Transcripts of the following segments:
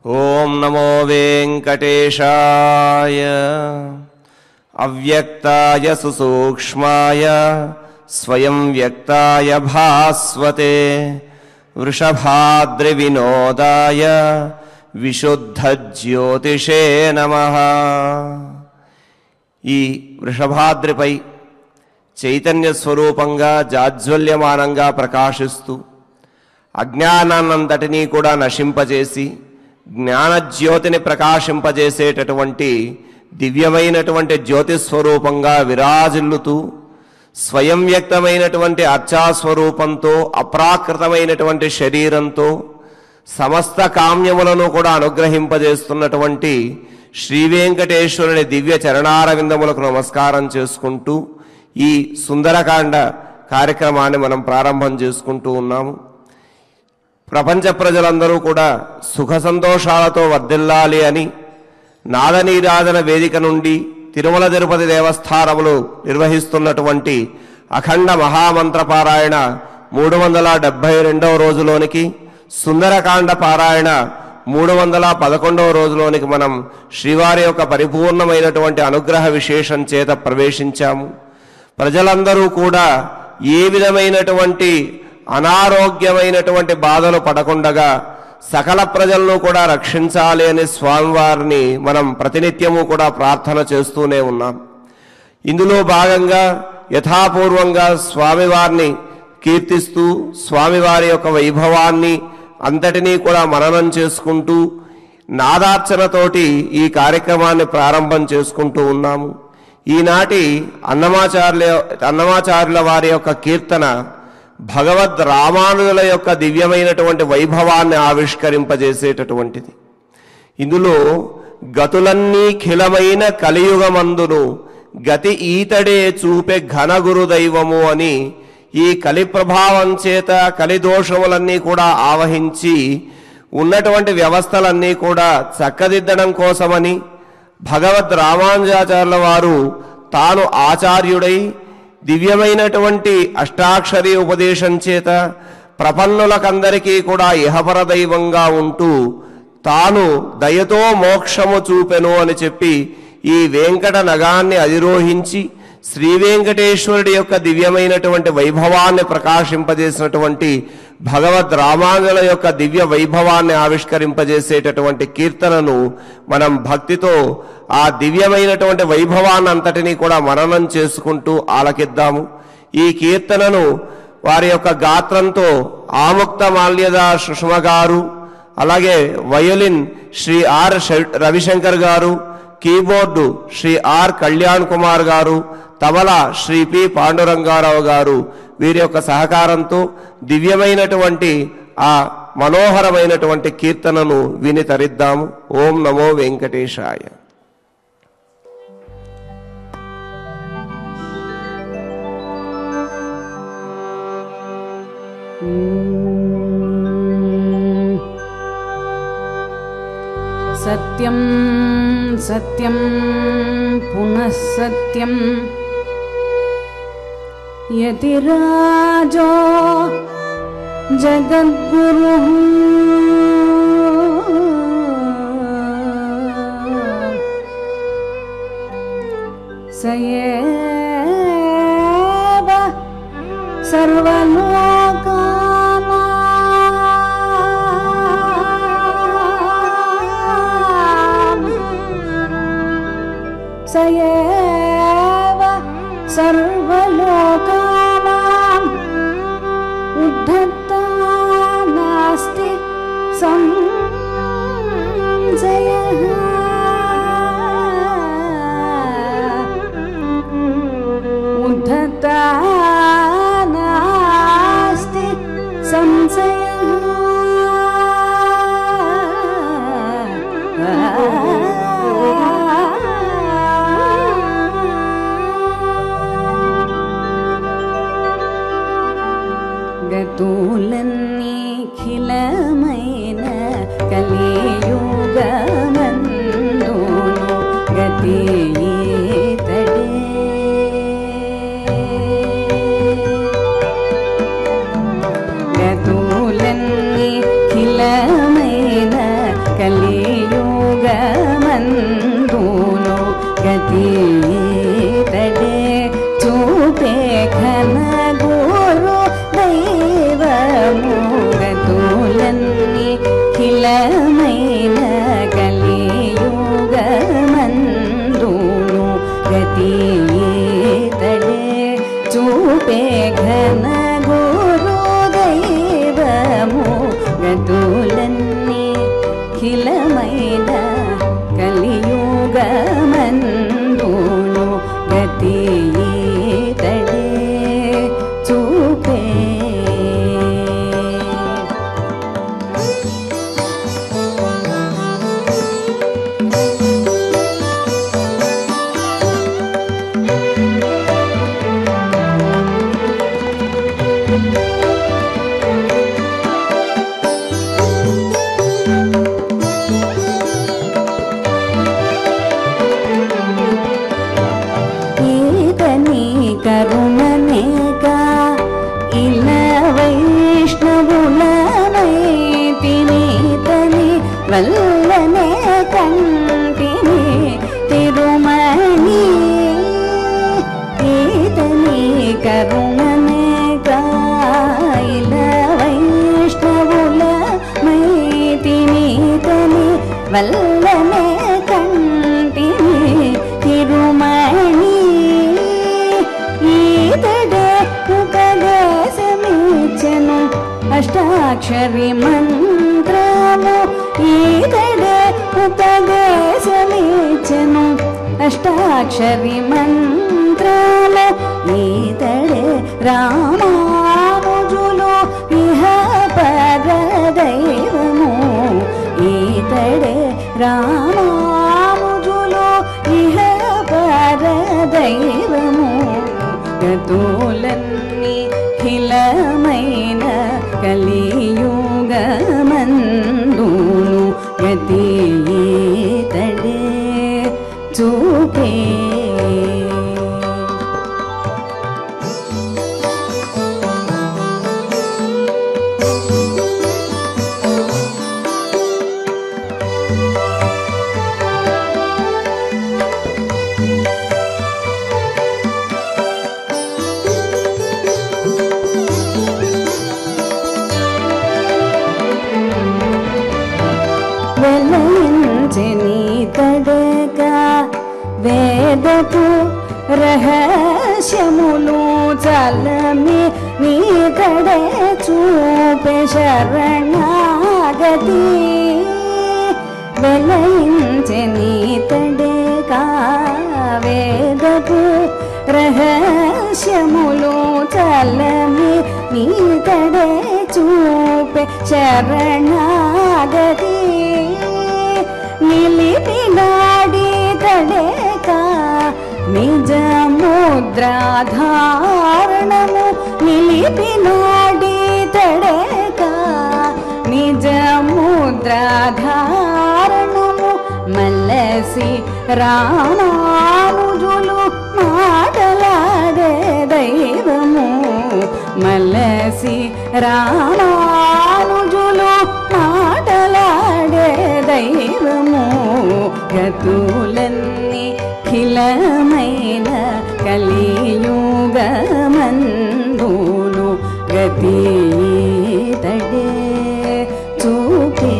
ఓం నమో వెంకటేశాయ. అవ్యక్తాయ సుసూక్ష్మాయ స్వయం వ్యక్తాయ భాస్వతే వృషభాద్రి వినోదాయ విశుద్ధ జ్యోతిషే నమః. ఈ వృషభాద్రిపై చైతన్య స్వరూపంగా జాజ్వల్యమానంగా ప్రకాశిస్తూ అజ్ఞానాన్నంతటినీ కూడా నశింపజేసి జ్ఞానజ్యోతిని ప్రకాశింపజేసేటటువంటి దివ్యమైనటువంటి జ్యోతిస్వరూపంగా విరాజిల్లుతూ స్వయం వ్యక్తమైనటువంటి అర్చాస్వరూపంతో అప్రాకృతమైనటువంటి శరీరంతో సమస్త కామ్యములను కూడా అనుగ్రహింపజేస్తున్నటువంటి శ్రీ వెంకటేశ్వరుని దివ్య చరణారవిందములకు నమస్కారం చేసుకుంటూ ఈ సుందరకాండ కార్యక్రమాన్ని మనం ప్రారంభం చేసుకుంటూ ఉన్నాము. ప్రపంచ ప్రజలందరూ కూడా సుఖ సంతోషాలతో వర్ధిల్లాలి అని నాదనీరాజన వేదిక నుండి తిరుమల తిరుపతి దేవస్థానములు నిర్వహిస్తున్నటువంటి అఖండ మహామంత్రపారాయణ 372వ రోజులోనికి, సుందరకాండ పారాయణ 311వ రోజులోనికి మనం శ్రీవారి యొక్క పరిపూర్ణమైనటువంటి అనుగ్రహ విశేషం చేత ప్రవేశించాము. ప్రజలందరూ కూడా ఏ విధమైనటువంటి అనారోగ్యమైనటువంటి బాధలు పడకుండగా సకల ప్రజలను కూడా రక్షించాలి అని స్వామివారిని మనం ప్రతినిత్యము కూడా ప్రార్థన చేస్తూనే ఉన్నాం. ఇందులో భాగంగా యథాపూర్వంగా స్వామివారిని కీర్తిస్తూ స్వామివారి యొక్క వైభవాన్ని అంతటినీ కూడా మననం చేసుకుంటూ నాదార్చనతోటి ఈ కార్యక్రమాన్ని ప్రారంభం చేసుకుంటూ ఉన్నాము. ఈనాటి అన్నమాచార్యుల వారి యొక్క కీర్తన భగవద్ రామానుజుల యొక్క దివ్యమైనటువంటి వైభవాన్ని ఆవిష్కరింపజేసేటటువంటిది. ఇందులో గతులన్నీ ఖిలమైన కలియుగమందును గతి ఈతడే చూపే ఘన గురుదైవము అని ఈ కలి ప్రభావం చేత కలిదోషములన్నీ కూడా ఆవహించి ఉన్నటువంటి వ్యవస్థలన్నీ కూడా చక్కదిద్దడం కోసమని భగవద్ రామానుజాచార్యుల వారు తాను ఆచార్యుడై దివ్యమైనటువంటి అష్టాక్షరీ ఉపదేశం చేత ప్రపన్నులకందరికీ కూడా ఇహపర దైవంగా ఉంటూ తాను దయతో మోక్షము చూపెను అని చెప్పి ఈ వెంకట నగాన్ని అధిరోహించి శ్రీ వెంకటేశ్వరుడి యొక్క దివ్యమైనటువంటి వైభవాన్ని ప్రకాశింపజేసినటువంటి భగవద్ రామానుజుల యొక్క దివ్య వైభవాన్ని ఆవిష్కరింపజేసేటటువంటి కీర్తనను మనం భక్తితో ఆ దివ్యమైనటువంటి వైభవాన్ని అంతటినీ కూడా మననం చేసుకుంటూ ఆలకిద్దాము. ఈ కీర్తనను వారి యొక్క గాత్రంతో ఆముక్త మాల్యద సుష్మ గారు, అలాగే వయోలిన్ శ్రీ ఆర్ రవిశంకర్ గారు, కీబోర్డు శ్రీ ఆర్ కళ్యాణ్ కుమార్ గారు, తబలా శ్రీ పి పాండురంగారావు గారు, వీరి యొక్క సహకారంతో దివ్యమైనటువంటి ఆ మనోహరమైనటువంటి కీర్తనను విని తరిద్దాము. ఓం నమో వెంకటేశాయ. సత్యం సత్యం పునః సత్యం యతిరాజో జగద్గురుః సయేవ సర్వలోకానాం సయేవ సర్వలోకానాం ఉద్ధత్తా నాస్తి సంశయః. ఉద్ధత్తా నాస్తి సంశయః. గతులన్నీ ఖిలమైన కలియుగమందును గతి ఈతడే గతులన్నీ ఖిలమైన కలి ఈతని కరుణనేగా ఇల వైష్ణవులమైతినీతని వల్లనే కంటిని తిరుమణి ఈతని కరుణనేగా ఇల వైష్ణవులమైతినీతని వల్లనే కంటిని తిరుమణి ఈతడే ఉపదేశమిచ్చెను అష్టాక్షరి మంత్రము ఈతడే ఉపదేశమిచ్చెను అష్టాక్షరి మంత్రము ఈతడే రామానుజులు ఇహ పరదైవము ఈతడే రామానుజులు ఇహ పరదైవము గతులన్నీ ఖిలమైన కలియుగమందును గతి ఈతడే చూపే వెలయించెనీతడేగా వేదపు రహస్యములు చలమి నీతడే చూపే శరణాగతి వెలయించెనీతడేగా వేదపు రహస్యములు చలమి నీతడే చూపే శరణాగతి నిలిపినాడి తడేక నిజముద్రాధారణము నిలిపినాడి తడేక నిజముద్రాధారణము మల్లసి రామానుజులు మాటలాడే దైవము మల్లసి రామానుజులు మాటలాడే దైవము గతులన్నీ ఖిలమైన కలియుగమందును గతి ఈతడే చూపే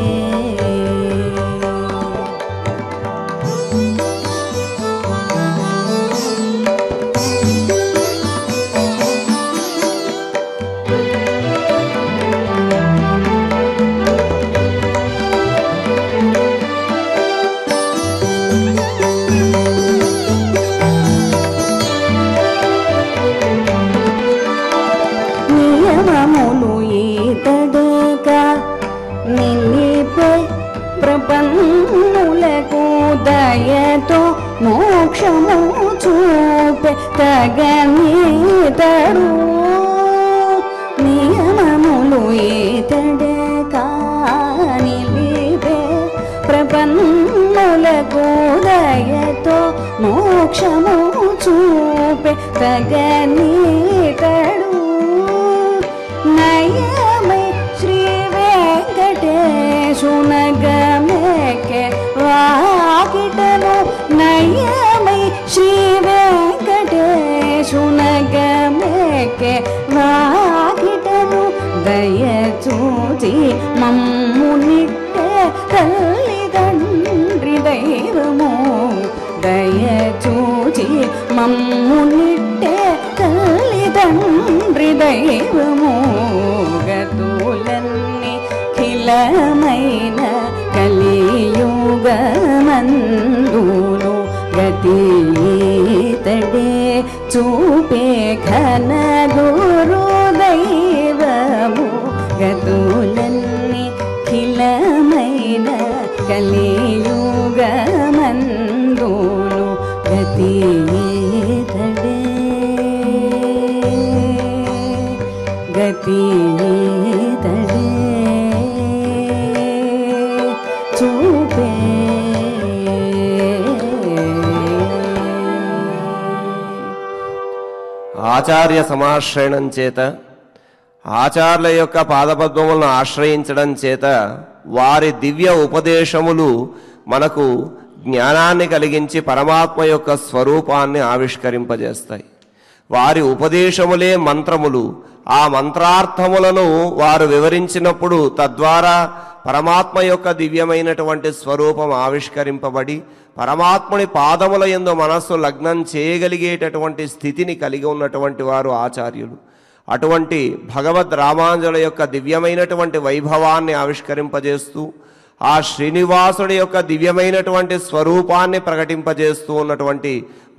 నియమములు ఈతడేగా నిలిపే ప్రపన్నులకు దయతో మోక్షము చూపే తగనీతడు నియమములు ఈతడేగా నిలిపే ప్రపన్నులకు దయతో మోక్షము చూపే తగనీతడు నయమై శ్రీ వెంకటేశునగమెక్కె వాకిటను నయమై శ్రీ వెంకటేశునగమెక్కె వాకిటను దయచూచి మమ్మునిట్టే తల్లిదండ్రి దైవము దయచూచి మమ్మునిట్టే తల్లిదండ్రి దైవము గతులన్నీ ఖిలమైన కలియుగమందును గతి ఈతడే చూపే ఘన గురు దైవము గతులన్నీ ఖిలమైన కలియుగమందును గతి ఈతడే గతి తడే చూపే ఆచార్య సమాశ్రయణం చేత, ఆచార్యుల యొక్క పాదపద్మములను ఆశ్రయించడం చేత వారి దివ్య ఉపదేశములు మనకు జ్ఞానాన్ని కలిగించి పరమాత్మ యొక్క స్వరూపాన్ని ఆవిష్కరింపజేస్తాయి. వారి ఉపదేశములే మంత్రములు. ఆ మంత్రార్థములను వారు వివరించినప్పుడు తద్వారా పరమాత్మ యొక్క దివ్యమైనటువంటి స్వరూపం ఆవిష్కరింపబడి పరమాత్ముని పాదముల యందు మనస్సు లగ్నం చేయగలిగేటటువంటి స్థితిని కలిగి ఉన్నటువంటి వారు ఆచార్యులు. అటువంటి భగవద్ రామానుజుల యొక్క దివ్యమైనటువంటి వైభవాన్ని ఆవిష్కరింపజేస్తూ ఆ శ్రీనివాసుడి యొక్క దివ్యమైనటువంటి స్వరూపాన్ని ప్రకటింపజేస్తూ ఉన్నటువంటి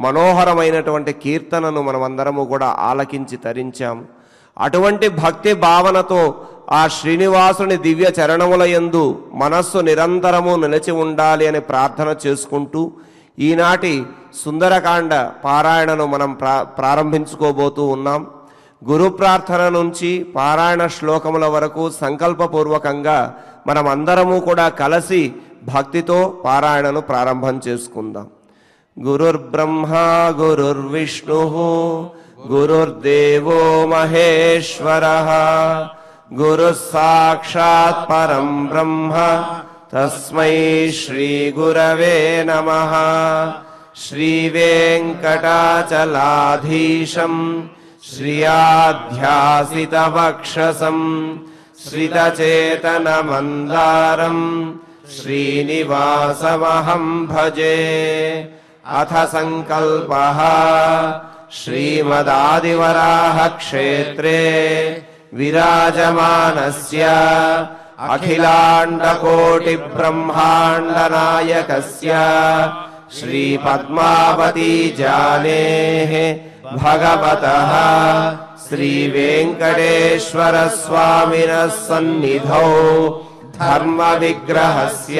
మనోహరమైనటువంటి కీర్తనను మనమందరము కూడా ఆలకించి తరించాము. అటువంటి భక్తి భావనతో ఆ శ్రీనివాసుని దివ్య చరణముల యందు మనస్సు నిరంతరము నిలిచి ఉండాలి అని ప్రార్థన చేసుకుంటూ ఈనాటి సుందరకాండ పారాయణను మనం ప్రారంభించుకోబోతూ ఉన్నాం. గురు ప్రార్థన నుంచి పారాయణ శ్లోకముల వరకు సంకల్పపూర్వకంగా మనం అందరము కూడా కలిసి భక్తితో పారాయణను ప్రారంభం చేసుకుందాం. గురుర్బ్రహ్మ గురుర్విష్ణు గురుర్దేవో మహేశ్వరః గురుః సాక్షాత్ పరం బ్రహ్మ తస్మై శ్రీ గురవే నమః. శ్రీ వెంకటాచలాధీశం శ్రియాధ్యాసితవక్షసం శ్రితచేతనమందారం శ్రీనివాసమహం భజే. అథ సంకల్పః శ్రీమదాదివరాహ క్షేత్రే విరాజమానస్య అఖిలాండకోటి బ్రహ్మాండ నాయకస్య శ్రీ పద్మావతీ జానేః భగవతః శ్రీ వెంకటేశ్వర స్వామినః సన్నిధౌ ధర్మ విగ్రహస్య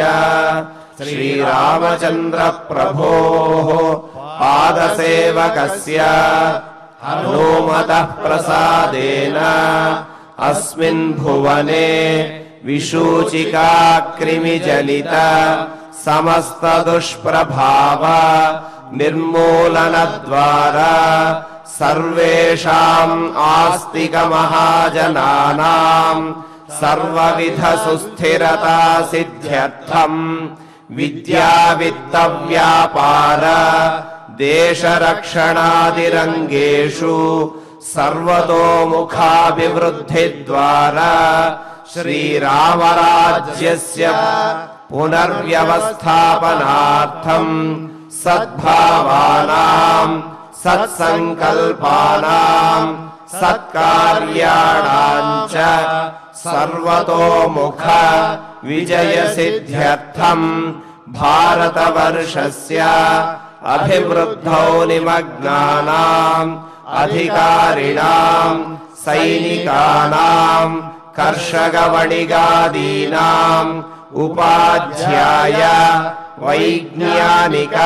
శ్రీరామచంద్ర ప్రభోః పాదసేవకస్య హనుమతః ప్రసాదేన అస్మిన్ భువనే విశూచికా క్రిమిజలిత సమస్త దుష్ప్రభావ నిర్మూలన ద్వారా సర్వేషాం ఆస్తిక మహాజనానాం సర్వవిధ సుస్థిరతా సిద్ధ్యర్థం విద్యా విత్త వ్యాపార దేశరక్షణాదిరంగేషు సర్వతోముఖాభివృద్ధి ద్వారా శ్రీరామరాజ్యస్య పునర్వ్యవస్థాపనార్థం సద్భావానాం సత్సంకల్పానాం సత్కార్యాణాం చ సర్వతోముఖ విజయ సిద్ధ్యర్థం భారతవర్షస్య అభివృద్ధౌ నిమగ్నానాం అధికారిణాం సైనికానాం కర్షకవణిగాదీనాం ఉపాధ్యాయ వైజ్ఞానిక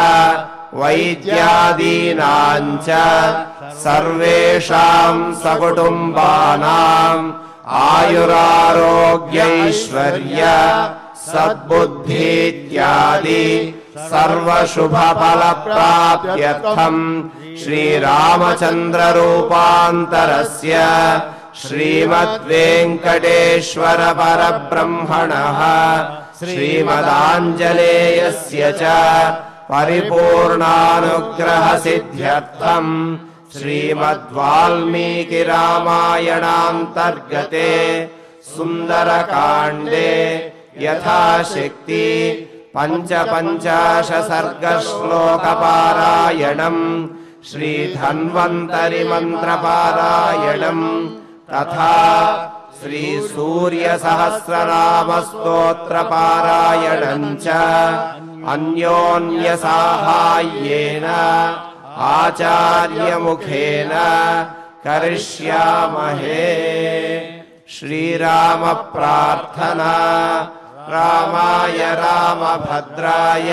వైద్యాదీనాం చ సర్వేషాం సకుటుంబానాం ఆయురారోగ్యైశ్వర్య సద్బుద్ధీత్యాది సర్వశుభఫలప్రాప్త్యర్థం శ్రీరామచంద్ర రూపాంతరస్య శ్రీమద్వేంకటేశ్వర పరబ్రహ్మణః శ్రీమదాంజనేయస్య చ పరిపూర్ణానుగ్రహ సిద్ధ్యర్థం శ్రీమద్వాల్మీకి రామాయణాంతర్గతే సుందరకాండే యథాశక్తి పంచపంచాశ సర్గశ్లోకపారాయణం శ్రీధన్వంతరి మంత్రపారాయణం తథా శ్రీ సూర్య సహస్రనామ స్తోత్ర పారాయణం చ అన్యోన్య సాహాయ్యేన ఆచార్య ముఖేన కరిష్యామహే. శ్రీరామ ప్రార్థనా. రామాయ రామభద్రాయ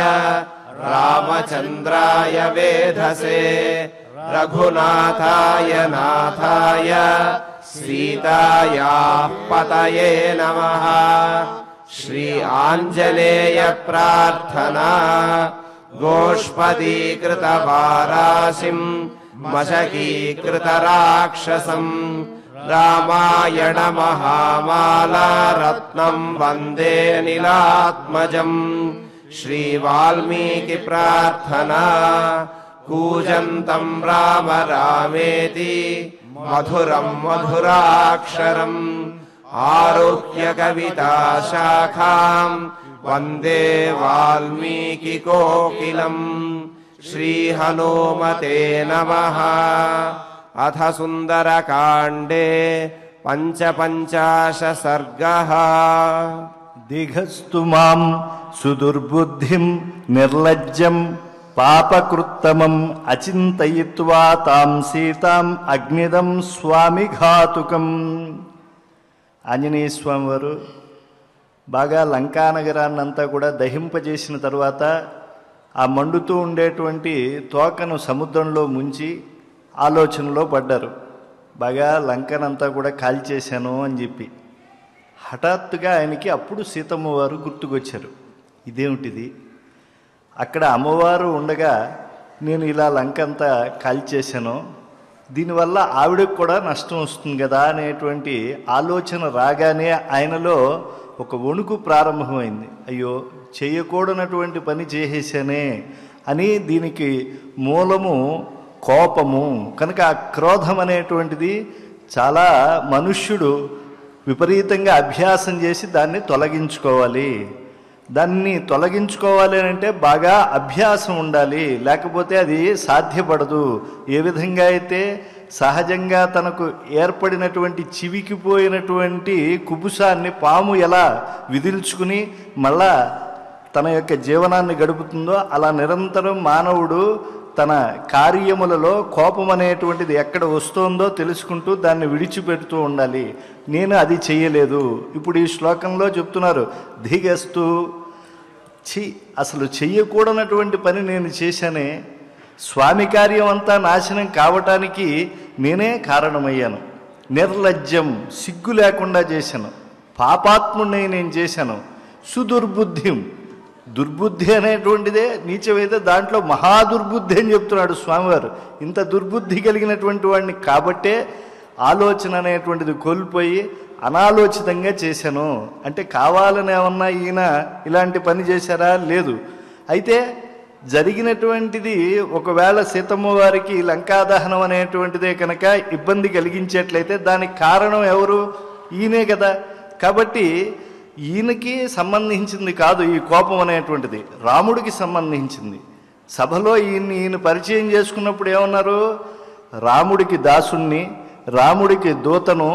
రామచంద్రాయ వేధసే రఘునాథాయ నాథాయ सीतायाः पतये नमः। श्री आञ्जनेय प्रार्थना। गोष्पदीकृतवाराशिम् मशकीकृतराक्षसम् रामायण महामाला रत्नम् वन्दे नीलात्मजम्। श्री वाल्मीकि प्रार्थना। कूजन्तम् राम रामेति मधुरम् मधुराक्षरम् आरुह्य कविता शाखाम् वन्दे वाल्मीकि कोकिलम्। श्री हनुमते नमः। अथ सुन्दरकाण्डे पञ्चपञ्चाश सर्गः। दिघस्तु मां सुदुर्बुद्धिं निर्लज्जं पापकृत्तमम् अचिन्तयित्वा तां सीताम् अग्निदं स्वामिघातुकम्. ఆంజనేయ స్వామి వారు బాగా లంకానగరాన్నంతా కూడా దహింపజేసిన తర్వాత ఆ మండుతూ ఉండేటువంటి తోకను సముద్రంలో ముంచి ఆలోచనలో పడ్డారు. బాగా లంకనంతా కూడా కాల్చేశాను అని చెప్పి. హఠాత్తుగా ఆయనకి అప్పుడు సీతమ్మ వారు గుర్తుకొచ్చారు. ఇదేమిటిది, అక్కడ అమ్మవారు ఉండగా నేను ఇలా లంకంతా కాల్చేశాను, దీనివల్ల ఆవిడకు కూడా నష్టం వస్తుంది కదా అనేటువంటి ఆలోచన రాగానే ఆయనలో ఒక వణుకు ప్రారంభమైంది. అయ్యో, చేయకూడనటువంటి పని చేసేసానే అని. దీనికి మూలము కోపము కనుక ఆ క్రోధం అనేటువంటిది చాలా మనుష్యుడు విపరీతంగా అభ్యాసం చేసి దాన్ని తొలగించుకోవాలి. దాన్ని తొలగించుకోవాలి అంటే బాగా అభ్యాసం ఉండాలి, లేకపోతే అది సాధ్యపడదు. ఏ విధంగా అయితే సహజంగా తనకు ఏర్పడినటువంటి చివికిపోయినటువంటి కుబుసాన్ని పాము ఎలా విదిల్చుకుని మళ్ళా తన యొక్క జీవనాన్ని గడుపుతుందో అలా నిరంతరం మానవుడు తన కార్యములలో కోపం అనేటువంటిది ఎక్కడ వస్తుందో తెలుసుకుంటూ దాన్ని విడిచిపెడుతూ ఉండాలి. నేను అది చెయ్యలేదు. ఇప్పుడు ఈ శ్లోకంలో చెప్తున్నారు, ధిగస్తు, అసలు చెయ్యకూడనటువంటి పని నేను చేశానే, స్వామి కార్యం అంతా నాశనం కావటానికి నేనే కారణమయ్యాను. నిర్లజ్జం, సిగ్గు లేకుండా చేశాను. పాపాత్ముడిని నేను చేశాను. సుదుర్బుద్ధిం, దుర్బుద్ధి అనేటువంటిదే నీచమైతే దాంట్లో మహాదుర్బుద్ధి అని చెప్తున్నాడు స్వామివారు. ఇంత దుర్బుద్ధి కలిగినటువంటి వాడిని కాబట్టే ఆలోచన అనేటువంటిది కోల్పోయి అనాలోచితంగా చేశాను. అంటే కావాలని ఏమన్నా ఈయన ఇలాంటి పని చేశారా? లేదు. అయితే జరిగినటువంటిది ఒకవేళ సీతమ్మ వారికి లంకాదహనం అనేటువంటిదే కనుక ఇబ్బంది కలిగించేట్లయితే దానికి కారణం ఎవరు? ఈయనే కదా. కాబట్టి ఈయనకి సంబంధించింది కాదు ఈ కోపం అనేటువంటిది, రాముడికి సంబంధించింది. సభలో ఈయన పరిచయం చేసుకున్నప్పుడు ఏమన్నారు? రాముడికి దాసుణ్ణి, రాముడికి దూతను,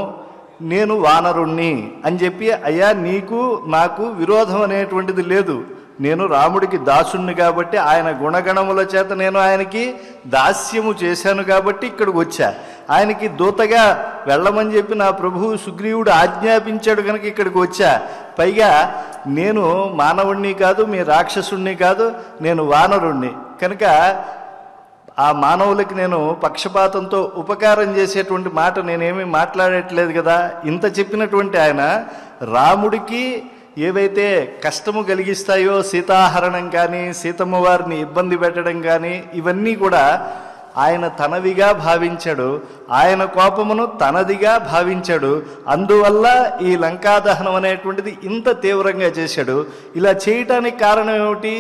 నేను వానరుణ్ణి అని చెప్పి, అయ్యా నీకు నాకు విరోధం అనేటువంటిది లేదు, నేను రాముడికి దాసుణ్ణి కాబట్టి ఆయన గుణగణముల చేత నేను ఆయనకి దాస్యము చేశాను కాబట్టి ఇక్కడికి వచ్చా. ఆయనకి దూతగా వెళ్ళమని చెప్పి నా ప్రభువు సుగ్రీవుడు ఆజ్ఞాపించాడు కనుక ఇక్కడికి వచ్చా. పైగా నేను మానవుణ్ణి కాదు, మీ రాక్షసుణ్ణి కాదు, నేను వానరుణ్ణి కనుక ఆ మానవులకి నేను పక్షపాతంతో ఉపకారం చేసేటువంటి మాట నేనేమీ మాట్లాడట్లేదు కదా. ఇంత చెప్పినటువంటి ఆయన రాముడికి ఏవైతే కష్టము కలిగిస్తాయో, సీతాహరణం కానీ, సీతమ్మ వారిని ఇబ్బంది పెట్టడం కానీ, ఇవన్నీ కూడా ఆయన తనవిగా భావించాడు. ఆయన కోపమును తనదిగా భావించాడు. అందువల్ల ఈ లంకాదహనం అనేటువంటిది ఇంత తీవ్రంగా చేశాడు. ఇలా చేయటానికి కారణం ఏమిటి?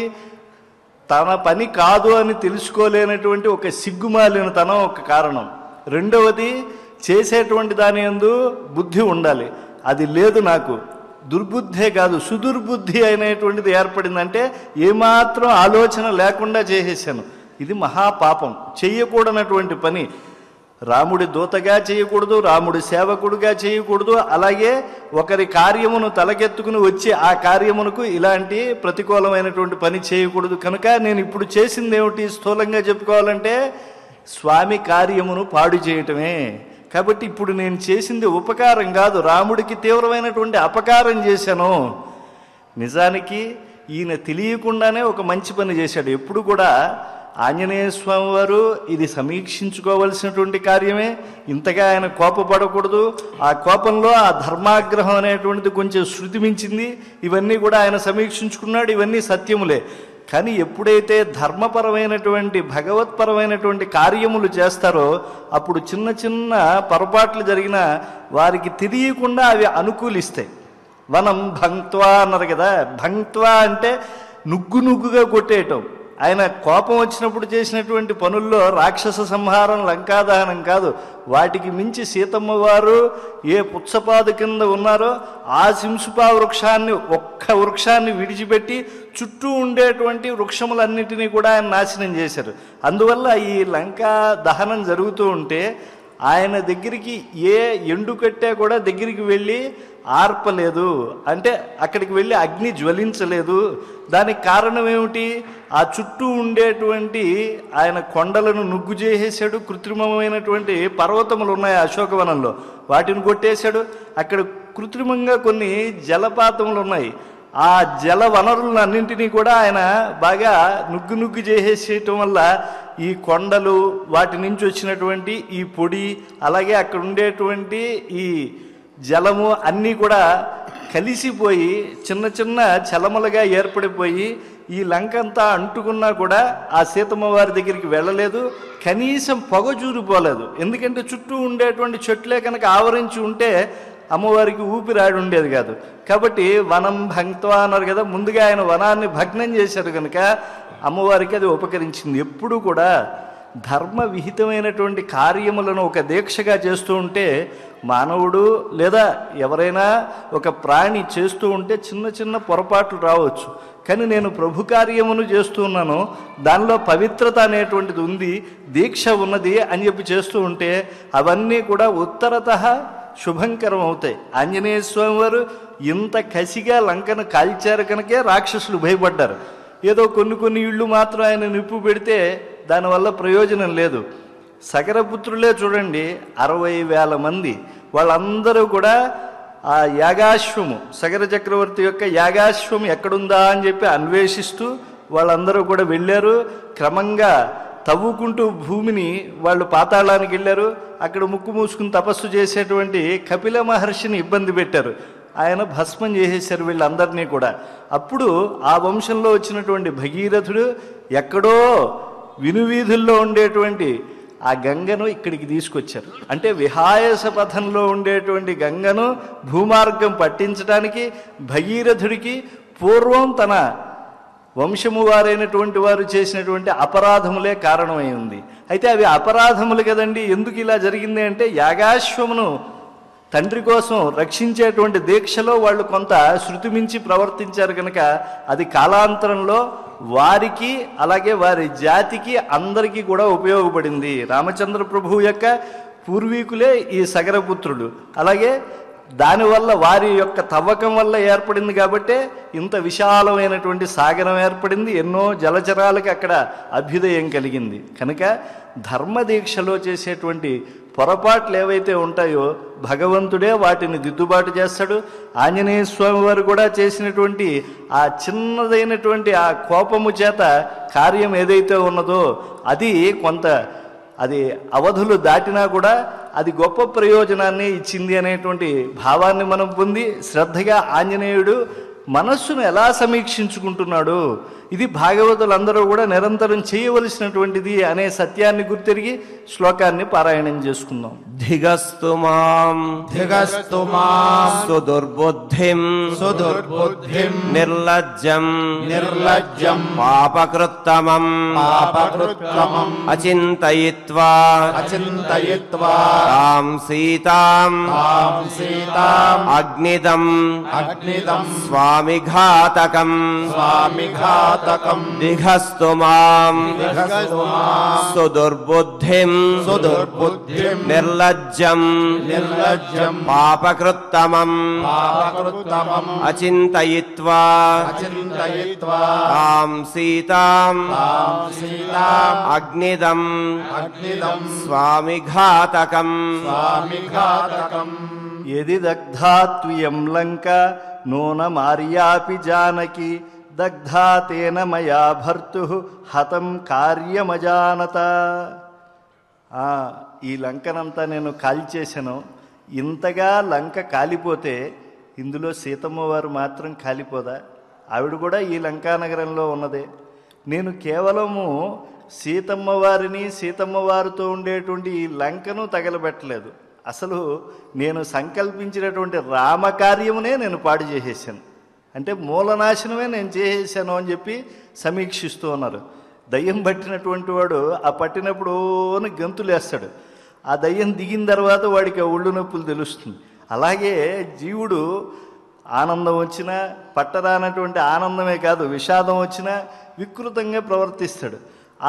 తన పని కాదు అని తెలుసుకోలేనటువంటి ఒక సిగ్గుమాలిన తనం ఒక కారణం. రెండవది, చేసేటువంటి దాని యందు బుద్ధి ఉండాలి, అది లేదు నాకు. దుర్బుద్ధే కాదు, సుదుర్బుద్ధి అనేటువంటిది ఏర్పడిందంటే ఏమాత్రం ఆలోచన లేకుండా చేసేసాను. ఇది మహాపాపం, చెయ్యకూడనటువంటి పని. రాముడి దూతగా చేయకూడదు, రాముడి సేవకుడుగా చేయకూడదు. అలాగే ఒకరి కార్యమును తలకెత్తుకుని వచ్చి ఆ కార్యమునకు ఇలాంటి ప్రతికూలమైనటువంటి పని చేయకూడదు. కనుక నేను ఇప్పుడు చేసింది ఏమిటి? స్థూలంగా చెప్పుకోవాలంటే స్వామి కార్యమును పాడు చేయటమే. కాబట్టి ఇప్పుడు నేను చేసింది ఉపకారం కాదు, రాముడికి తీవ్రమైనటువంటి అపకారం చేశాను. నిజానికి ఈయన తెలియకుండానే ఒక మంచి పని చేశాడు. ఎప్పుడు కూడా ఆంజనేయ స్వామి వారు ఇది సమీక్షించుకోవలసినటువంటి కార్యమే. ఇంతగా ఆయన కోపపడకూడదు. ఆ కోపంలో ఆ ధర్మాగ్రహం అనేటువంటిది కొంచెం శృతి మించింది. ఇవన్నీ కూడా ఆయన సమీక్షించుకున్నాడు. ఇవన్నీ సత్యములే. కానీ ఎప్పుడైతే ధర్మపరమైనటువంటి భగవత్పరమైనటువంటి కార్యములు చేస్తారో అప్పుడు చిన్న చిన్న పొరపాట్లు జరిగినా వారికి తెలియకుండా అవి అనుకూలిస్తాయి. వనం భంక్త్వా అన్నారు కదా. భంక్త్వా అంటే నుగ్గుగా కొట్టేయటం. ఆయన కోపం వచ్చినప్పుడు చేసినటువంటి పనుల్లో రాక్షస సంహారం, లంకాదహనం కాదు. వాటికి మించి సీతమ్మ వారు ఏ పుచ్చపాదు కింద ఉన్నారో ఆ సింసుపా వృక్షాన్ని, ఒక్క వృక్షాన్ని విడిచిపెట్టి చుట్టూ ఉండేటువంటి వృక్షములన్నిటినీ కూడా ఆయన నాశనం చేశారు. అందువల్ల ఈ లంకా దహనం జరుగుతూ ఉంటే ఆయన దగ్గరికి ఏ ఎండుకట్టే కూడా దగ్గరికి వెళ్ళి ఆర్పలేదు. అంటే అక్కడికి వెళ్ళి అగ్ని జ్వలించలేదు. దానికి కారణం ఏమిటి? ఆ చుట్టూ ఉండేటువంటి ఆయన కొండలను నుగ్గు చేసేసాడు. కృత్రిమమైనటువంటి పర్వతములు ఉన్నాయి అశోకవనంలో, వాటిని కొట్టేశాడు. అక్కడ కృత్రిమంగా కొన్ని జలపాతములు ఉన్నాయి. ఆ జల వనరులన్నింటినీ కూడా ఆయన బాగా నుగ్గు చేసేయటం వల్ల ఈ కొండలు, వాటి నుంచి వచ్చినటువంటి ఈ పొడి, అలాగే అక్కడ ఉండేటువంటి ఈ జలము అన్నీ కూడా కలిసిపోయి చిన్న చిన్న చలములుగా ఏర్పడిపోయి ఈ లంకంతా అంటుకున్నా కూడా ఆ సీతమ్మ వారి దగ్గరికి వెళ్ళలేదు. కనీసం పొగ చూరిపోలేదు. ఎందుకంటే చుట్టూ ఉండేటువంటి చెట్లే కనుక ఆవరించి ఉంటే అమ్మవారికి ఊపిరాడి ఉండేది కాదు. కాబట్టి వనం భంక్త్వా అన్నారు కదా. ముందుగా ఆయన వనాన్ని భగ్నం చేశారు కనుక అమ్మవారికి అది ఉపకరించింది. ఎప్పుడు కూడా ధర్మ విహితమైనటువంటి కార్యములను ఒక దీక్షగా చేస్తూ ఉంటే మానవుడు లేదా ఎవరైనా ఒక ప్రాణి చేస్తూ ఉంటే చిన్న చిన్న పొరపాట్లు రావచ్చు. కానీ నేను ప్రభు కార్యమును చేస్తూ ఉన్నాను, దానిలో పవిత్రత అనేటువంటిది ఉంది, దీక్ష ఉన్నది అని చెప్పి చేస్తూ ఉంటే అవన్నీ కూడా ఉత్తరతః శుభంకరం అవుతాయి. ఆంజనేయ స్వామి వారు ఇంత కసిగా లంకను కాల్చారు కనుకే రాక్షసులు భయపడ్డారు. ఏదో కొన్ని ఇళ్ళు మాత్రం ఆయన నిప్పు పెడితే దానివల్ల ప్రయోజనం లేదు. సగరపుత్రులే చూడండి, 60,000 మంది. వాళ్ళందరూ కూడా ఆ యాగాశ్వము, సగర చక్రవర్తి యొక్క యాగాశ్వం ఎక్కడుందా అని చెప్పి అన్వేషిస్తూ వాళ్ళందరూ కూడా వెళ్ళారు. క్రమంగా తవ్వుకుంటూ భూమిని వాళ్ళు పాతాళానికి వెళ్ళారు. అక్కడ ముక్కు మూసుకుని తపస్సు చేసేటువంటి కపిల మహర్షిని ఇబ్బంది పెట్టారు. ఆయన భస్మం చేసేశారు వీళ్ళందరినీ కూడా. అప్పుడు ఆ వంశంలో వచ్చినటువంటి భగీరథుడు ఎక్కడో వినువీధుల్లో ఉండేటువంటి ఆ గంగను ఇక్కడికి తీసుకొచ్చారు. అంటే విహాయస పథంలో ఉండేటువంటి గంగను భూమార్గం పట్టించడానికి భగీరథుడికి పూర్వం తన వంశము వారైనటువంటి వారు చేసినటువంటి అపరాధములే కారణమై ఉంది. అయితే అవి అపరాధములు కదండి. ఎందుకు ఇలా జరిగింది అంటే యాగాశ్వమును తండ్రి కోసం రక్షించేటువంటి దీక్షలో వాళ్ళు కొంత శృతి మించి ప్రవర్తించారు కనుక అది కాలాంతరంలో వారికి అలాగే వారి జాతికి అందరికీ కూడా ఉపయోగపడింది. రామచంద్ర ప్రభువు యొక్క పూర్వీకులే ఈ సగరపుత్రులు. అలాగే దానివల్ల వారి యొక్క తవ్వకం వల్ల ఏర్పడింది కాబట్టే ఇంత విశాలమైనటువంటి సాగరం ఏర్పడింది. ఎన్నో జలచరాలకి అక్కడ అభ్యుదయం కలిగింది. కనుక ధర్మదీక్షలో చేసేటువంటి పొరపాట్లు ఏవైతే ఉంటాయో భగవంతుడే వాటిని దిద్దుబాటు చేస్తాడు. ఆంజనేయ స్వామి వారు కూడా చేసినటువంటి ఆ చిన్నదైనటువంటి ఆ కోపము చేత కార్యం ఏదైతే ఉన్నదో అది అవధులు దాటినా కూడా అది గొప్ప ప్రయోజనాన్ని ఇచ్చింది అనేటువంటి భావాన్ని మనం పొంది శ్రద్ధగా ఆంజనేయుడు మనస్సును ఎలా సమీక్షించుకుంటున్నాడు, ఇది భాగవతులందరూ కూడా నిరంతరం చేయవలసినటువంటిది అనే సత్యాన్ని గుర్తెరిగి శ్లోకాన్ని పారాయణం చేసుకుందాం. ధిగస్తు మాం సుదుర్బుద్ధిం నిర్లజ్జం పాపకృత్తమం అచింతయిత్వా తాం సీతాం అగ్నిదం స్వామిఘాతకం దిఘస్తు మాం సుదుర్బుద్ధిం నిర్లజ్జం పాపకృత్తమం అచింతయిత్వా తాం సీతాం అగ్నిదం స్వామిఘాతకం యది దగ్ధాత్వియం లంక నూనమార్యాపి జానకి దగ్ధా తేన మయా భర్తు హతం కార్యమజానత. ఈ లంకనంతా నేను కాల్చేశాను. ఇంతగా లంక కాలిపోతే ఇందులో సీతమ్మ వారు మాత్రం కాలిపోదా? ఆవిడ కూడా ఈ లంకానగరంలో ఉన్నదే. నేను కేవలము సీతమ్మ వారిని, సీతమ్మ వారితో ఉండేటువంటి ఈ లంకను తగలబెట్టలేదు. అసలు నేను సంకల్పించినటువంటి రామకార్యమునే నేను పాడు చేసేసాను. అంటే మూలనాశనమే నేను చేసేసాను అని చెప్పి సమీక్షిస్తూ ఉన్నారు. దయ్యం పట్టినటువంటి వాడు ఆ పట్టినప్పుడు గంతులేస్తాడు. ఆ దయ్యం దిగిన తర్వాత వాడికి ఆ ఒళ్ళు నొప్పులు తెలుస్తుంది. అలాగే జీవుడు ఆనందం వచ్చినా, పట్టరానటువంటి ఆనందమే కాదు, విషాదం వచ్చినా వికృతంగా ప్రవర్తిస్తాడు.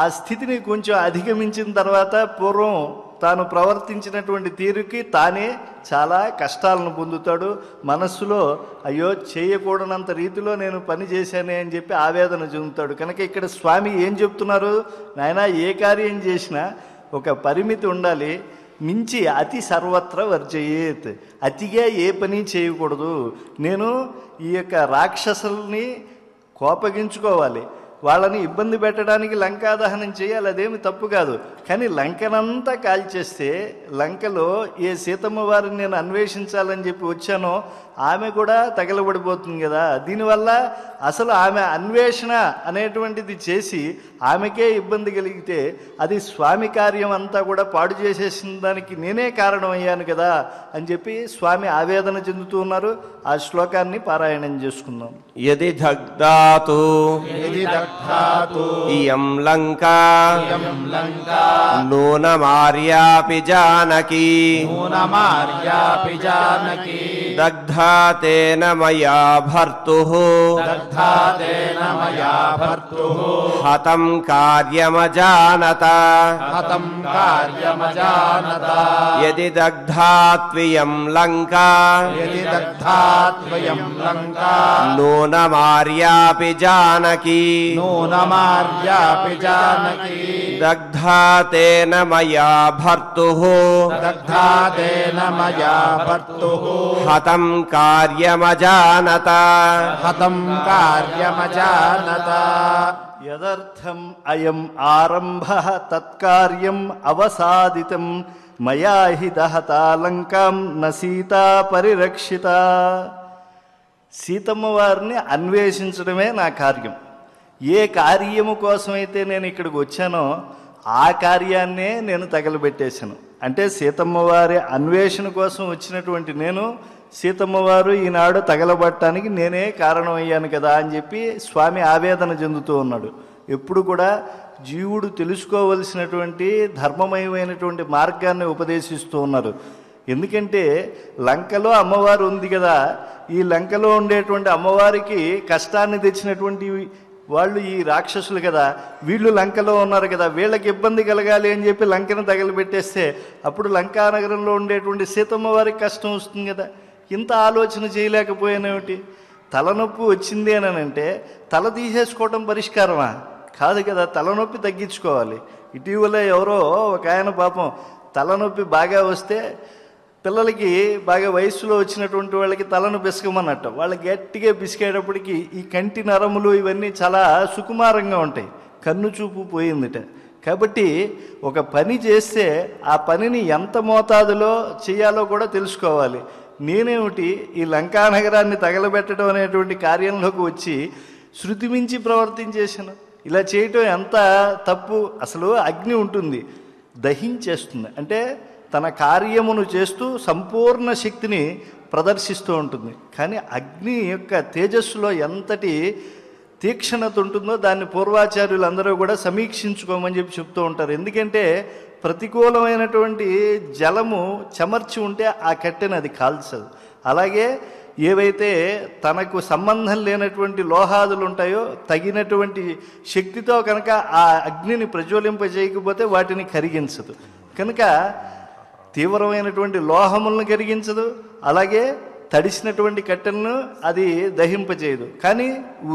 ఆ స్థితిని కొంచెం అధిగమించిన తర్వాత పూర్వం తాను ప్రవర్తించినటువంటి తీరుకి తానే చాలా కష్టాలను పొందుతాడు. మనస్సులో అయ్యో చేయకూడనంత రీతిలో నేను పని చేశానే అని చెప్పి ఆవేదన చెందుతాడు. కనుక ఇక్కడ స్వామి ఏం చెప్తున్నారు? నాయనా, ఏ కార్యం చేసినా ఒక పరిమితి ఉండాలి. మించి అతి సర్వత్ర వర్జయేత్. అతిగా ఏ పని చేయకూడదు. నేను ఈ యొక్క రాక్షసుల్ని కోపగించుకోవాలి, వాళ్ళని ఇబ్బంది పెట్టడానికి లంకాదహనం చేయాలి, అదేమి తప్పు కాదు. కానీ లంకనంతా కాల్చేస్తే లంకలో ఏ సీతమ్మ వారిని నేను అన్వేషించాలని చెప్పి వచ్చానో ఆమె కూడా తగలబడిపోతుంది కదా. దీనివల్ల అసలు ఆమె అన్వేషణ అనేటువంటిది చేసి ఆమెకే ఇబ్బంది కలిగితే అది స్వామి కార్యం అంతా కూడా పాడు చేసేసిన దానికి నేనే కారణం అయ్యాను కదా అని చెప్పి స్వామి ఆవేదన చెందుతూ ఉన్నారు. ఆ శ్లోకాన్ని పారాయణం చేసుకుందాం. యది దగ్ధాతు ఇయం లంకా నూనమార్యాపి జానకీ దగ్ధా తేన మయా భర్తుః హతం కార్యమజానత యది దగ్ధా త్వియం లంకా నూనమార్యాపి జానకీ దగ్ధా తేన మయా భర్తుః హతం కార్యమజానత యదర్థం అయం ఆరంభః తత్కార్యం అవసాదితం మయా హి దహతా లంకాం న సీతా పరిరక్షిత. సీతమ్మ వారిని అన్వేషించడమే నా కార్యం. ఏ కార్యము కోసమైతే నేను ఇక్కడికి వచ్చానో ఆ కార్యాన్నే నేను తగలబెట్టేశాను. అంటే సీతమ్మ వారి అన్వేషణ కోసం వచ్చినటువంటి నేను సీతమ్మ వారు ఈనాడు తగలబట్టడానికి నేనే కారణం అయ్యాను కదా అని చెప్పి స్వామి ఆవేదన చెందుతూ ఉన్నాడు. ఎప్పుడు కూడా జీవుడు తెలుసుకోవలసినటువంటి ధర్మమయమైనటువంటి మార్గాన్ని ఉపదేశిస్తూ ఉన్నారు. ఎందుకంటే లంకలో అమ్మవారు ఉంది కదా, ఈ లంకలో ఉండేటువంటి అమ్మవారికి కష్టాన్ని తెచ్చినటువంటి వాళ్ళు ఈ రాక్షసులు కదా, వీళ్ళు లంకలో ఉన్నారు కదా, వీళ్ళకి ఇబ్బంది కలగాలి అని చెప్పి లంకను తగలబెట్టేస్తే అప్పుడు లంకానగరంలో ఉండేటువంటి సీతమ్మ వారికి కష్టం వస్తుంది కదా. ఇంత ఆలోచన చేయలేకపోయానేమిటి? తలనొప్పి వచ్చింది అని అంటే తల తీసేసుకోవటం పరిష్కారమా? కాదు కదా, తలనొప్పి తగ్గించుకోవాలి. ఇటీవల ఎవరో ఒక ఆయన పాపం తలనొప్పి బాగా వస్తే పిల్లలకి బాగా వయసులో వచ్చినటువంటి వాళ్ళకి తలను పిసకమన్నట్టు వాళ్ళు గట్టిగా పిసికేటప్పటికి ఈ కంటి నరములు ఇవన్నీ చాలా సుకుమారంగా ఉంటాయి, కన్ను చూపు పోయిందిట. కాబట్టి ఒక పని చేస్తే ఆ పనిని ఎంత మోతాదులో చేయాలో కూడా తెలుసుకోవాలి. నేనేమిటి ఈ లంకానగరాన్ని తగలబెట్టడం అనేటువంటి కార్యంలోకి వచ్చి శృతి మించి ప్రవర్తించేసాను. ఇలా చేయటం ఎంత తప్పు. అసలు అగ్ని ఉంటుంది, దహించేస్తుంది, అంటే తన కార్యమును చేస్తూ సంపూర్ణ శక్తిని ప్రదర్శిస్తూ ఉంటుంది. కానీ అగ్ని యొక్క తేజస్సులో ఎంతటి తీక్షణత ఉంటుందో దాన్ని పూర్వాచార్యులందరూ కూడా సమీక్షించుకోమని చెప్పి చెప్తూ ఉంటారు. ఎందుకంటే ప్రతికూలమైనటువంటి జలము చెమర్చి ఉంటే ఆ కట్టెని అది కాల్చదు. అలాగే ఏవైతే తనకు సంబంధం లేనటువంటి లోహాదులు ఉంటాయో తగినటువంటి శక్తితో కనుక ఆ అగ్నిని ప్రజ్వలింపజేయకపోతే వాటిని కరిగించదు. కనుక తీవ్రమైనటువంటి లోహములను కరిగించదు, అలాగే తడిసినటువంటి కట్టెలను అది దహింపచేయదు. కానీ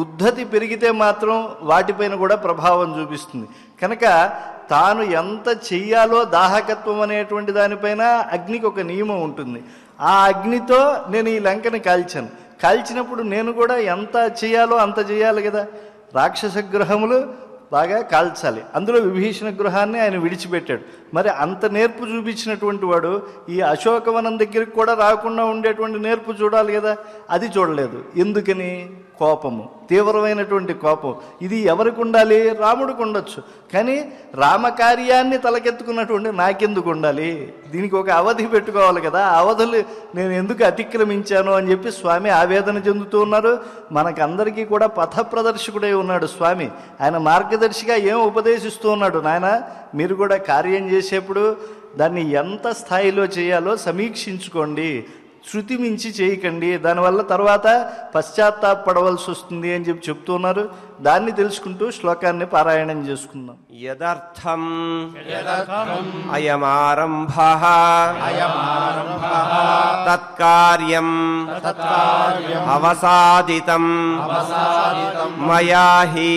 ఉద్ధతి పెరిగితే మాత్రం వాటిపైన కూడా ప్రభావం చూపిస్తుంది. కనుక తాను ఎంత చెయ్యాలో దాహకత్వం అనేటువంటి దానిపైన అగ్నికి ఒక నియమం ఉంటుంది. ఆ అగ్నితో నేను ఈ లంకని కాల్చాను. కాల్చినప్పుడు నేను కూడా ఎంత చేయాలో అంత చేయాలి కదా. రాక్షస గృహములు బాగా కాల్చాలి, అందులో విభీషణ గృహాన్ని ఆయన విడిచిపెట్టాడు. మరి అంత నేర్పు చూపించినటువంటి వాడు ఈ అశోకవనం దగ్గరికి కూడా రాకుండా ఉండేటువంటి నేర్పు చూడాలి కదా, అది చూడలేదు. ఎందుకని? కోపము, తీవ్రమైనటువంటి కోపం. ఇది ఎవరికి ఉండాలి? రాముడికి ఉండొచ్చు, కానీ రామకార్యాన్ని తలకెత్తుకున్నటువంటి నాకెందుకు ఉండాలి? దీనికి ఒక అవధి పెట్టుకోవాలి కదా. ఆ అవధులు నేను ఎందుకు అతిక్రమించాను అని చెప్పి స్వామి ఆవేదన చెందుతూ ఉన్నారు. మనకందరికీ కూడా పథ ప్రదర్శకుడై ఉన్నాడు స్వామి. ఆయన మార్గదర్శిగా ఏం ఉపదేశిస్తూ ఉన్నాడు? నాయన, మీరు కూడా కార్యం చేసేప్పుడు దాన్ని ఎంత స్థాయిలో చేయాలో సమీక్షించుకోండి, శృతి మించి చేయకండి, దానివల్ల తర్వాత పశ్చాత్తాపడవలసి వస్తుంది అని చెప్పి చెప్తున్నారు. దాన్ని తెలుసుకుంటూ శ్లోకాన్ని పారాయణం చేసుకుందాం. యదర్థం అయమారంభః తత్కార్యం అవసాదితం మయా హి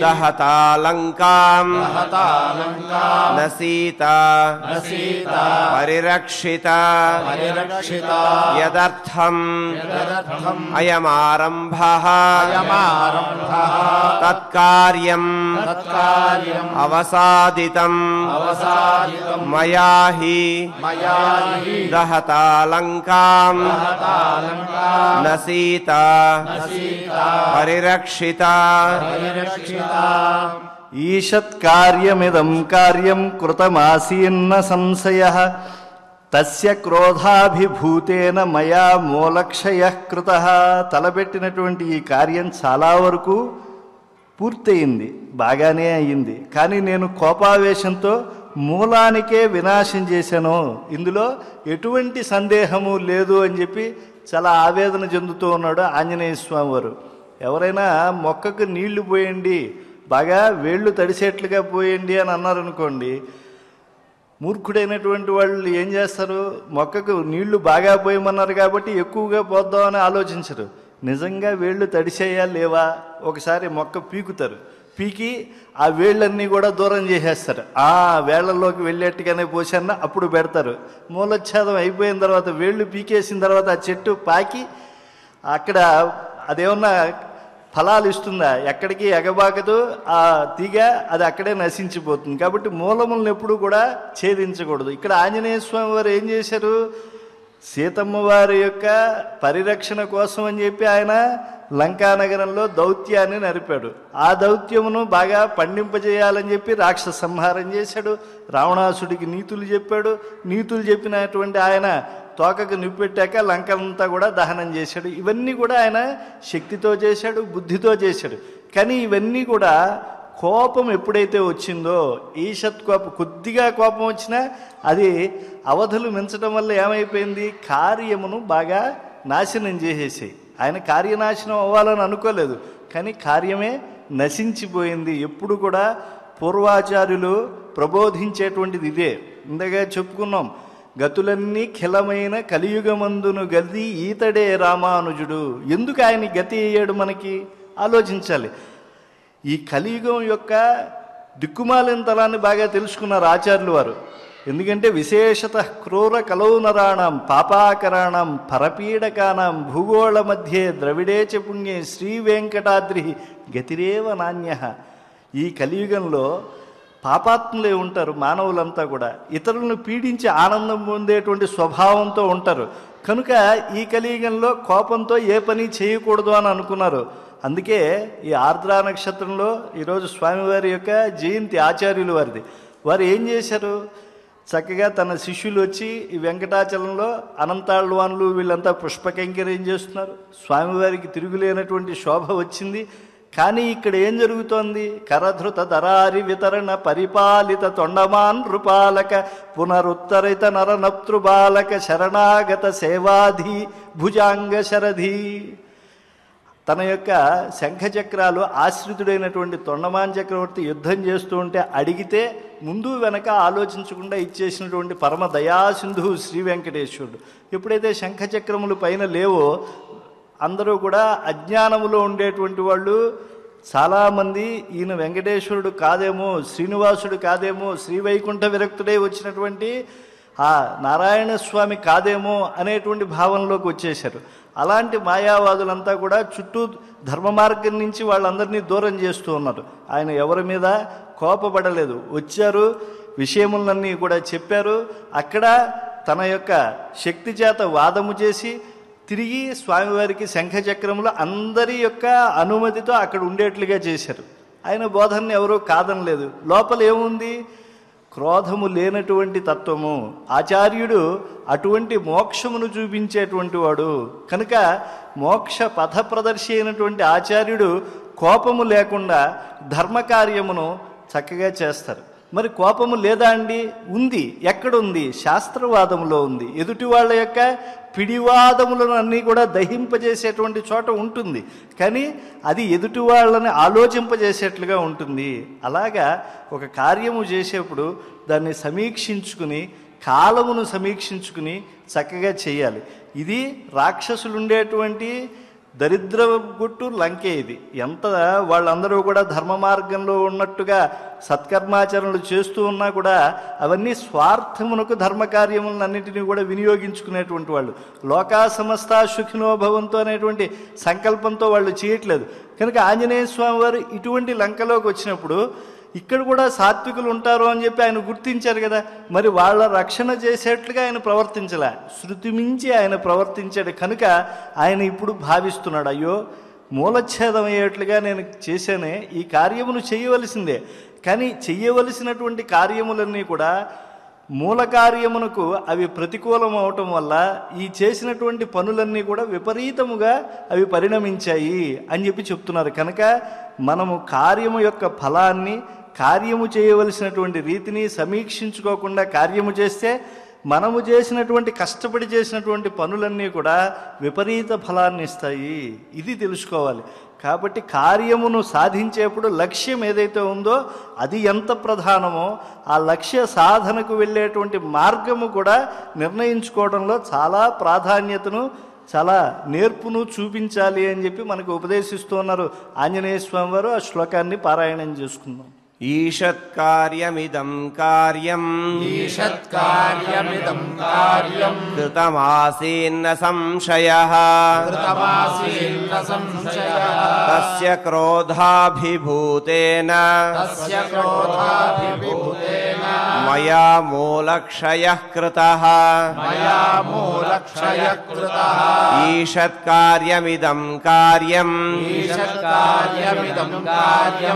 దహతా లంకాం న సీతా పరిరక్షితా యదర్థం అయమారంభః తత్కార్యం అవసాదితం మయా హి దహతా లంకాం న సీతా పరిరక్షితా. ఈషత్కార్యమిదం కార్యం కృతమాసీన్న సంశయః తస్య క్రోధాభిభూతేన మయా మూలక్షయః కృతః. తలపెట్టినటువంటి ఈ కార్యం చాలా వరకు పూర్తయింది, బాగానే అయ్యింది, కానీ నేను కోపావేశంతో మూలానికే వినాశం చేశాను, ఇందులో ఎటువంటి సందేహము లేదు అని చెప్పి చాలా ఆవేదన చెందుతూ ఉన్నాడు ఆంజనేయ స్వామి వారు. ఎవరైనా మొక్కకు నీళ్లు పోయండి, బాగా వేళ్ళు తడిసేట్లుగా పోయండి అని అన్నారనుకోండి, మూర్ఖుడైనటువంటి వాళ్ళు ఏం చేస్తారు? మొక్కకు నీళ్లు బాగా పోయమన్నారు కాబట్టి ఎక్కువగా పోద్దామని ఆలోచించరు. నిజంగా వేళ్ళు తడిసేయా లేవా ఒకసారి మొక్క పీకుతారు, పీకి ఆ వేళ్ళన్నీ కూడా దూరం చేసేస్తారు. ఆ వేళ్లలోకి వెళ్ళేట్టుగానే పోసన్న అప్పుడు పెడతారు. మూలచ్ఛేదం అయిపోయిన తర్వాత వేళ్ళు పీకేసిన తర్వాత ఆ చెట్టు పాకి అక్కడ అదేమన్నా ఫలాలు ఇస్తుందా? ఎక్కడికి ఎగబాకదు, ఆ తీగ అది అక్కడే నశించిపోతుంది. కాబట్టి మూలములను ఎప్పుడు కూడా ఛేదించకూడదు. ఇక్కడ ఆంజనేయ స్వామి వారు ఏం చేశారు? సీతమ్మ వారి యొక్క పరిరక్షణ కోసం అని చెప్పి ఆయన లంకానగరంలో దౌత్యాన్ని నడిపాడు. ఆ దౌత్యమును బాగా పండింపజేయాలని చెప్పి రాక్షస సంహారం చేశాడు. రావణాసుడికి నీతులు చెప్పాడు. నీతులు చెప్పినటువంటి ఆయన తోకకు నిప్పెట్టాక లంకంతా కూడా దహనం చేశాడు. ఇవన్నీ కూడా ఆయన శక్తితో చేశాడు, బుద్ధితో చేశాడు. కానీ ఇవన్నీ కూడా కోపం ఎప్పుడైతే వచ్చిందో, ఈషత్ కోపం, కొద్దిగా కోపం వచ్చినా అది అవధులు మించడం వల్ల ఏమైపోయింది? కార్యమును బాగా నాశనం చేసేసాయి. ఆయన కార్యనాశనం అవ్వాలని అనుకోలేదు, కానీ కార్యమే నశించిపోయింది. ఎప్పుడు కూడా పూర్వాచార్యులు ప్రబోధించేటువంటిది ఇదే. ఇందాక చెప్పుకున్నాం, గతులన్నీ ఖిలమైన కలియుగమందును గది ఈతడే రామానుజుడు. ఎందుకు ఆయన గతి అయ్యాడు మనకి ఆలోచించాలి. ఈ కలియుగం యొక్క దిక్కుమాలిన తలాన్ని బాగా తెలుసుకున్నారు ఆచార్యులు వారు. ఎందుకంటే విశేషత క్రూర కలౌనరాణం పాపాకరాణం పరపీడకానం భూగోళ మధ్యే ద్రవిడే చ పుణ్యే శ్రీ వెంకటాద్రి గతిరేవ నాణ్య. ఈ కలియుగంలో పాపాత్ములే ఉంటారు మానవులంతా కూడా. ఇతరులను పీడించి ఆనందం పొందేటువంటి స్వభావంతో ఉంటారు. కనుక ఈ కలియుగంలో కోపంతో ఏ పని చేయకూడదు అని అనుకున్నారు. అందుకే ఈ ఆర్ద్రా నక్షత్రంలో ఈరోజు స్వామివారి యొక్క జయంతి ఆచార్యులు వారిది. వారు ఏం చేశారు? చక్కగా తన శిష్యులు వచ్చి ఈ వెంకటాచలంలో అనంతాళ్వాన్లు వీళ్ళంతా పుష్పకైంకర్యం చేస్తున్నారు. స్వామివారికి తిరుగులేనటువంటి శోభ వచ్చింది. కానీ ఇక్కడ ఏం జరుగుతోంది? కరధృత దరారి వితరణ పరిపాలిత తొండమాన్ నృపాలక పునరుత్తరిత నరనప్తృబాలక శరణాగత సేవాధి భుజాంగ శరధి. తన యొక్క శంఖచక్రాలు ఆశ్రితుడైనటువంటి తొండమాన్ చక్రవర్తి యుద్ధం చేస్తూ ఉంటే అడిగితే ముందు వెనక ఆలోచించకుండా ఇచ్చేసినటువంటి పరమ దయాసింధు శ్రీ వెంకటేశ్వరుడు. ఎప్పుడైతే శంఖచక్రములు పైన లేవో అందరూ కూడా అజ్ఞానములో ఉండేటువంటి వాళ్ళు చాలామంది ఈయన వెంకటేశ్వరుడు కాదేమో, శ్రీనివాసుడు కాదేమో, శ్రీవైకుంఠ విరక్తుడై వచ్చినటువంటి ఆ నారాయణ స్వామి కాదేమో అనేటువంటి భావనలోకి వచ్చేశారు. అలాంటి మాయావాదులంతా కూడా చుట్టూ ధర్మ మార్గం నుంచి వాళ్ళందరినీ దూరం చేస్తూ ఉన్నారు. ఆయన ఎవరి మీద కోపపడలేదు, వచ్చారు, విషయములన్నీ కూడా చెప్పారు. అక్కడ తన యొక్క శక్తి చేత వాదము చేసి తిరిగి స్వామివారికి శంఖచక్రములు అందరి యొక్క అనుమతితో అక్కడ ఉండేట్లుగా చేశారు. ఆయన బోధనని ఎవరూ కాదనలేదు. లోపల ఏముంది? క్రోధము లేనటువంటి తత్వము. ఆచార్యుడు అటువంటి మోక్షమును చూపించేటువంటి వాడు కనుక మోక్ష పథ ప్రదర్శి అయినటువంటి ఆచార్యుడు కోపము లేకుండా ధర్మకార్యమును చక్కగా చేస్తారు. మరి కోపము లేదా అండి? ఉంది. ఎక్కడుంది? శాస్త్రవాదములో ఉంది. ఎదుటి వాళ్ళ యొక్క పిడివాదములను అన్నీ కూడా దహింపజేసేటువంటి చోట ఉంటుంది, కానీ అది ఎదుటి వాళ్ళని ఆలోచింపజేసేట్లుగా ఉంటుంది. అలాగా ఒక కార్యము చేసేప్పుడు దాన్ని సమీక్షించుకుని, కాలమును సమీక్షించుకుని చక్కగా చేయాలి. ఇది రాక్షసులు ఉండేటువంటి దరిద్ర గుట్టు లంకే. ఇది ఎంత వాళ్ళందరూ కూడా ధర్మ మార్గంలో ఉన్నట్టుగా సత్కర్మాచరణలు చేస్తూ ఉన్నా కూడా అవన్నీ స్వార్థమునకు ధర్మకార్యములన్నింటినీ కూడా వినియోగించుకునేటువంటి వాళ్ళు. లోకా సమస్త సుఖినో భవంతు అనేటువంటి సంకల్పంతో వాళ్ళు చేయట్లేదు. కనుక ఆంజనేయ స్వామి వారు ఇటువంటి లంకలోకి వచ్చినప్పుడు ఇక్కడ కూడా సాత్వికులు ఉంటారు అని చెప్పి ఆయన గుర్తించారు కదా. మరి వాళ్ళ రక్షణ చేసేట్లుగా ఆయన ప్రవర్తించలే, శృతి మించి ఆయన ప్రవర్తించాడు. కనుక ఆయన ఇప్పుడు భావిస్తున్నాడు, అయ్యో మూలఛేదం అయ్యేట్లుగా నేను చేశానే, ఈ కార్యమును చేయవలసిందే. కానీ చెయ్యవలసినటువంటి కార్యములన్నీ కూడా మూల కార్యమునకు అవి ప్రతికూలం అవటం వల్ల ఈ చేసినటువంటి పనులన్నీ కూడా విపరీతముగా అవి పరిణమించాయి అని చెప్పి చెప్తున్నారు. కనుక మనము కార్యము యొక్క ఫలాన్ని, కార్యము చేయవలసినటువంటి రీతిని సమీక్షించుకోకుండా కార్యము చేస్తే మనము చేసినటువంటి కష్టపడి చేసినటువంటి పనులన్నీ కూడా విపరీత ఫలాన్ని ఇస్తాయి. ఇది తెలుసుకోవాలి. కాబట్టి కార్యమును సాధించేప్పుడు లక్ష్యం ఏదైతే ఉందో అది ఎంత ప్రధానమో ఆ లక్ష్య సాధనకు వెళ్ళేటువంటి మార్గము కూడా నిర్ణయించుకోవడంలో చాలా ప్రాధాన్యతను, చాలా నేర్పును చూపించాలి అని చెప్పి మనకు ఉపదేశిస్తూ ఉన్నారు ఆంజనేయ స్వామి వారు. ఆ శ్లోకాన్ని పారాయణం చేసుకుందాం. ఈషత్కార్యమిదం కార్యం కృతమాసీన్న సంశయః తస్య క్రోధాభిభూతేన మయా మూలక్షయః కృతః ఈషత్కార్యమిదం కార్యం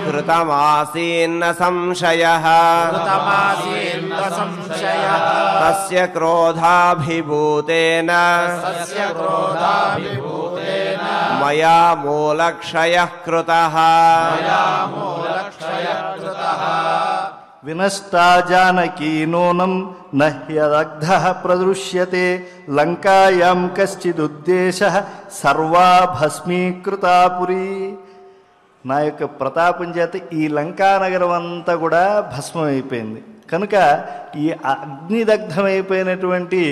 కృతమాసీన్న సంశయః తస్య క్రోధాభిభూతేన మయా మూలక్షయః కృతః వినష్టా జానకీ నూనం నహ్యదగ్ధః ప్రదృశ్యతే లంకాయాం కశ్చిదుద్దేశః సర్వా భస్మీకృతా పురీ. నా యొక్క ప్రతాపం చేత ఈ లంకానగరం అంతా కూడా భస్మమైపోయింది. కనుక ఈ అగ్నిదగ్ధమైపోయినటువంటి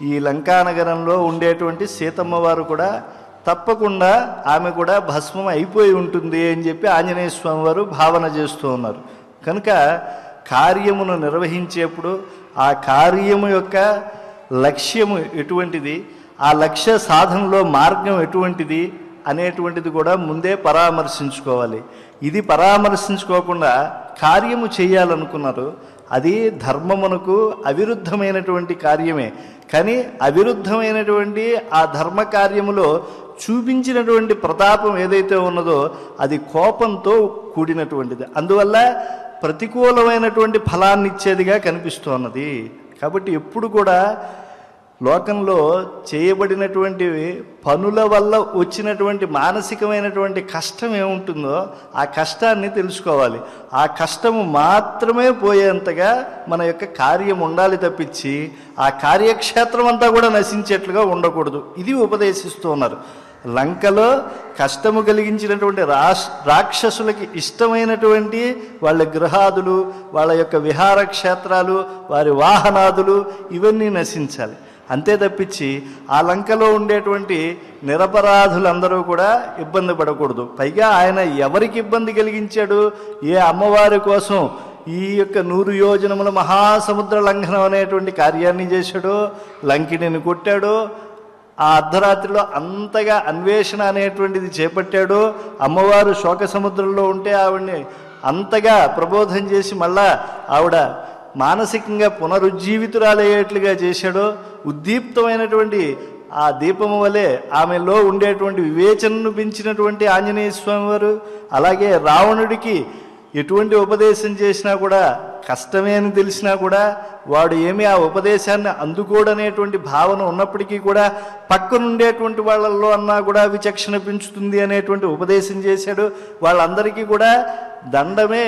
ఈ లంకానగరంలో ఉండేటువంటి సీతమ్మ వారు కూడా తప్పకుండా ఆమె కూడా భస్మం అయిపోయి ఉంటుంది అని చెప్పి ఆంజనేయ స్వామి వారు భావన చేస్తూ ఉన్నారు. కనుక కార్యమును నిర్వహించేప్పుడు ఆ కార్యము యొక్క లక్ష్యము ఎటువంటిది, ఆ లక్ష్య సాధనలో మార్గం ఎటువంటిది అనేటువంటిది కూడా ముందే పరామర్శించుకోవాలి. ఇది పరామర్శించుకోకుండా కార్యము చేయాలనుకున్నారు, అది ధర్మమునకు అవిరుద్ధమైనటువంటి కార్యమే. కానీ అవిరుద్ధమైనటువంటి ఆ ధర్మ కార్యములో చూపించినటువంటి ప్రతాపం ఏదైతే ఉన్నదో అది కోపంతో కూడినటువంటిది, అందువల్ల ప్రతికూలమైనటువంటి ఫలాన్ని ఇచ్చేదిగా కనిపిస్తున్నది. కాబట్టి ఎప్పుడు కూడా లోకంలో చేయబడినటువంటి పనుల వల్ల వచ్చినటువంటి మానసికమైనటువంటి కష్టం ఏముంటుందో ఆ కష్టాన్ని తెలుసుకోవాలి. ఆ కష్టము మాత్రమే పోయేంతగా మన యొక్క కార్యం ఉండాలి తప్పించి ఆ కార్యక్షేత్రం అంతా కూడా నశించేట్లుగా ఉండకూడదు. ఇది ఉపదేశిస్తూ ఉన్నారు. లంకలో కష్టము కలిగించినటువంటి రాక్షసులకి ఇష్టమైనటువంటి వాళ్ళ గృహాదులు, వాళ్ళ యొక్క విహార క్షేత్రాలు, వారి వాహనాదులు ఇవన్నీ నశించాలి. అంతే తప్పించి ఆ లంకలో ఉండేటువంటి నిరపరాధులందరూ కూడా ఇబ్బంది పడకూడదు. పైగా ఆయన ఎవరికి ఇబ్బంది కలిగించాడు? ఏ అమ్మవారి కోసం ఈ యొక్క 100 యోజనముల మహాసముద్ర లంఘనం అనేటువంటి కార్యాన్ని చేశాడో, లంకిని కొట్టాడో, ఆ అర్ధరాత్రిలో అంతగా అన్వేషణ అనేటువంటిది చేపట్టాడో, అమ్మవారు శోక సముద్రంలో ఉంటే ఆవిడ్ని అంతగా ప్రబోధం చేసి మళ్ళా ఆవిడ మానసికంగా పునరుజ్జీవితురాలయ్యేట్లుగా చేశాడో, ఉద్దీప్తమైనటువంటి ఆ దీపము వలె ఆమెలో ఉండేటువంటి వివేచనను పెంచినటువంటి ఆంజనేయ స్వామి వారు, అలాగే రావణుడికి ఎటువంటి ఉపదేశం చేసినా కూడా కష్టమే అని తెలిసినా కూడా వాడు ఏమీ ఆ ఉపదేశాన్ని అందుకోడనేటువంటి భావన ఉన్నప్పటికీ కూడా పక్కనుండేటువంటి వాళ్ళల్లో అన్నా కూడా విచక్షణ పెంచుతుంది అనేటువంటి ఉపదేశం చేశాడు. వాళ్ళందరికీ కూడా దండమే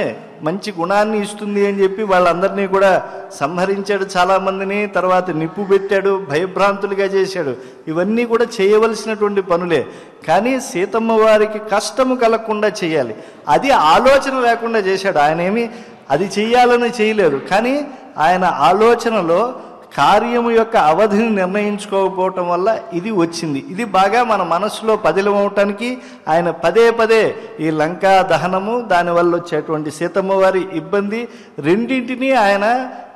మంచి గుణాన్ని ఇస్తుంది అని చెప్పి వాళ్ళందరినీ కూడా సంహరించాడు చాలామందిని. తర్వాత నిప్పు పెట్టాడు, భయభ్రాంతులుగా చేశాడు. ఇవన్నీ కూడా చేయవలసినటువంటి పనులే. కానీ సీతమ్మ వారికి కష్టము కలగకుండా చేయాలి, అది ఆలోచన లేకుండా చేశాడు. ఆయన ఏమి అది చెయ్యాలని చేయలేదు, కానీ ఆయన ఆలోచనలో కార్యము యొక్క అవధిని నిర్ణయించుకోకపోవటం వల్ల ఇది వచ్చింది. ఇది బాగా మన మనసులో పదిలమవటానికి ఆయన పదే పదే ఈ లంకా దహనము, దానివల్ల వచ్చేటువంటి సీతమ్మ వారి ఇబ్బంది రెండింటినీ ఆయన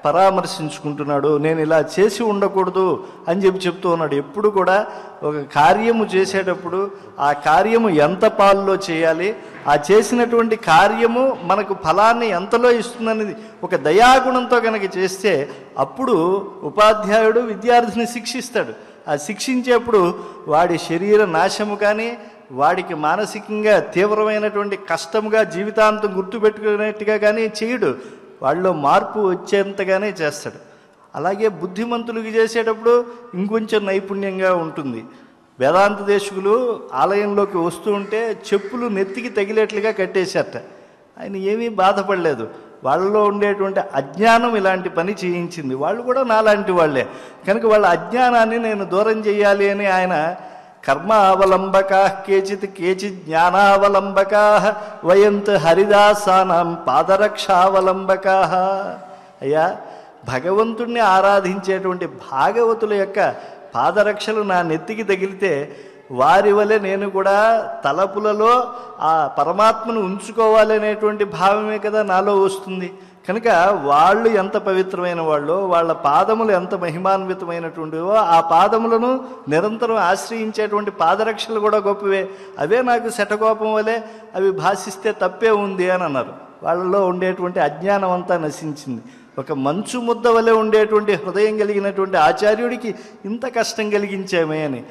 పరామర్శించుకుంటున్నాడు. నేను ఇలా చేసి ఉండకూడదు అని చెప్తూ ఉన్నాడు. ఎప్పుడు కూడా ఒక కార్యము చేసేటప్పుడు ఆ కార్యము ఎంత పాల్లో చేయాలి, ఆ చేసినటువంటి కార్యము మనకు ఫలాన్ని ఎంతలో ఇస్తుందనేది ఒక దయాగుణంతో కనుక చేస్తే అప్పుడు ఉపాధ్యాయుడు విద్యార్థిని శిక్షిస్తాడు. ఆ శిక్షించేప్పుడు వాడి శరీర నాశము కానీ, వాడికి మానసికంగా తీవ్రమైనటువంటి కష్టముగా జీవితాంతం గుర్తుపెట్టుకునేట్టుగా కానీ చేయడు, వాళ్ళలో మార్పు వచ్చేంతగానే చేస్తాడు. అలాగే బుద్ధిమంతులకి చేసేటప్పుడు ఇంకొంచెం నైపుణ్యంగా ఉంటుంది. వేదాంత దేశకులు ఆలయంలోకి వస్తూ ఉంటే చెప్పులు నెత్తికి తగిలేట్లుగా కట్టేశారట. ఆయన ఏమీ బాధపడలేదు. వాళ్ళలో ఉండేటువంటి అజ్ఞానం ఇలాంటి పని చేయించింది. వాళ్ళు కూడా నాలాంటి వాళ్ళే కనుక వాళ్ళ అజ్ఞానాన్ని నేను దూరం చేయాలి అని ఆయన కర్మ అవలంబకా కేచిత్ కేచిత్ జ్ఞానావలంబకా వయంత్ హరిదాసానం పాదరక్షావలంబకా. అయ్యా, భగవంతుణ్ణి ఆరాధించేటువంటి భాగవతుల యొక్క పాదరక్షలు నా నెత్తికి తగిలితే వారి వలె నేను కూడా తలపులలో ఆ పరమాత్మను ఉంచుకోవాలి అనేటువంటి భావమే కదా నాలో వస్తుంది. కనుక వాళ్ళు ఎంత పవిత్రమైన వాళ్ళో, వాళ్ళ పాదములు ఎంత మహిమాన్వితమైనటువంటివో, ఆ పాదములను నిరంతరం ఆశ్రయించేటువంటి పాదరక్షలు కూడా గొప్పవే. అవే నాకు శఠకోపం వలె అవి భాషిస్తే తప్పే ఉంది అని అన్నారు. వాళ్ళలో ఉండేటువంటి అజ్ఞానం అంతా నశించింది. ఒక మంచు ముద్ద వలె ఉండేటువంటి హృదయం కలిగినటువంటి ఆచార్యుడికి ఇంత కష్టం కలిగించామే అని.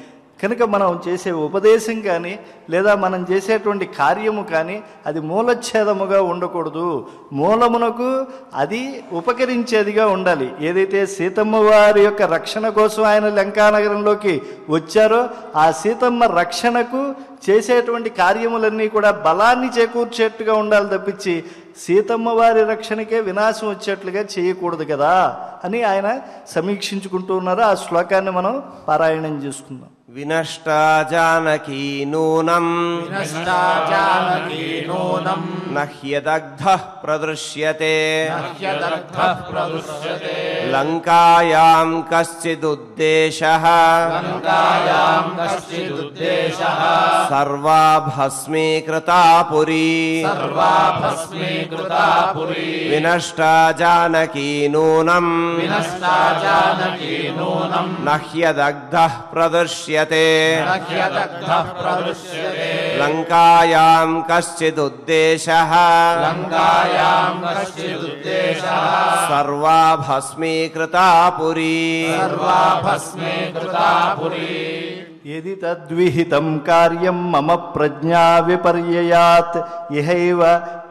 కనుక మనం చేసే ఉపదేశం కానీ లేదా మనం చేసేటువంటి కార్యము కానీ అది మూలఛేదముగా ఉండకూడదు, మూలమునకు అది ఉపకరించేదిగా ఉండాలి. ఏదైతే సీతమ్మ వారి యొక్క రక్షణ కోసం ఆయన లంకానగరంలోకి వచ్చారో ఆ సీతమ్మ రక్షణకు చేసేటువంటి కార్యములన్నీ కూడా బలాన్ని చేకూర్చేట్టుగా ఉండాలి తప్పించి సీతమ్మ వారి రక్షణకే వినాశం వచ్చేట్లుగా చేయకూడదు కదా అని ఆయన సమీక్షించుకుంటూ ఉన్నారు. ఆ శ్లోకాన్ని మనం పారాయణం చేసుకుందాం. వినష్టా జానకీ నూనం నహ్యదగ్ధః ప్రదృశ్యతే లంకాయాం కశ్చిదుద్దేశః సర్వా భస్మీకృతా పురీ వినష్టా జానకీ నూనం నహ్యదగ్ధః ప్రదృశ్యతే లంకాయాం కశ్చిదుద్దేశః సర్వా భస్మీకృతా పురీ. యది తద్విహితం కార్యం మమ ప్రజ్ఞా విపర్యయాత్ ఇహైవ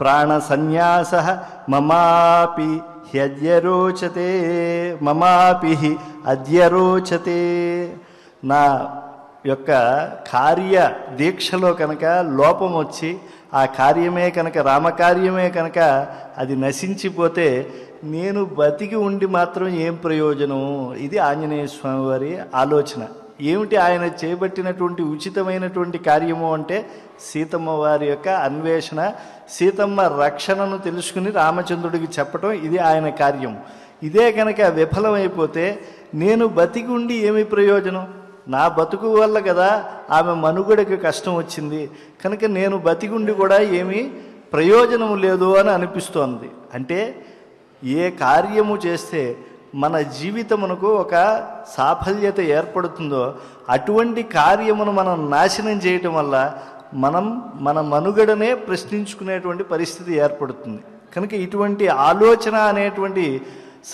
ప్రాణసన్యాసః మమాపి హ్యద్యరోచతే మమాపి అద్యరోచతే. నా యొక్క కార్య దీక్షలో కనుక లోపం వచ్చి ఆ కార్యమే కనుక రామకార్యమే కనుక అది నశించిపోతే నేను బతికి ఉండి మాత్రం ఏం ప్రయోజనం? ఇది ఆంజనేయ స్వామి వారి ఆలోచన. ఏమిటి ఆయన చేపట్టినటువంటి ఉచితమైనటువంటి కార్యము అంటే సీతమ్మ వారి యొక్క అన్వేషణ, సీతమ్మ రక్షణను తెలుసుకుని రామచంద్రుడికి చెప్పటం, ఇది ఆయన కార్యం. ఇదే కనుక విఫలమైపోతే నేను బతికి ఉండి ఏమి ప్రయోజనం? నా బతుకు వల్ల కదా ఆమె మనుగడకి కష్టం వచ్చింది. కనుక నేను బతికుండి కూడా ఏమీ ప్రయోజనం లేదు అని అనిపిస్తోంది. అంటే ఏ కార్యము చేస్తే మన జీవితమునకు ఒక సాఫల్యత ఏర్పడుతుందో అటువంటి కార్యమును మనం నాశనం చేయటం వల్ల మనం మన మనుగడనే ప్రశ్నించుకునేటువంటి పరిస్థితి ఏర్పడుతుంది. కనుక ఇటువంటి ఆలోచన అనేటువంటి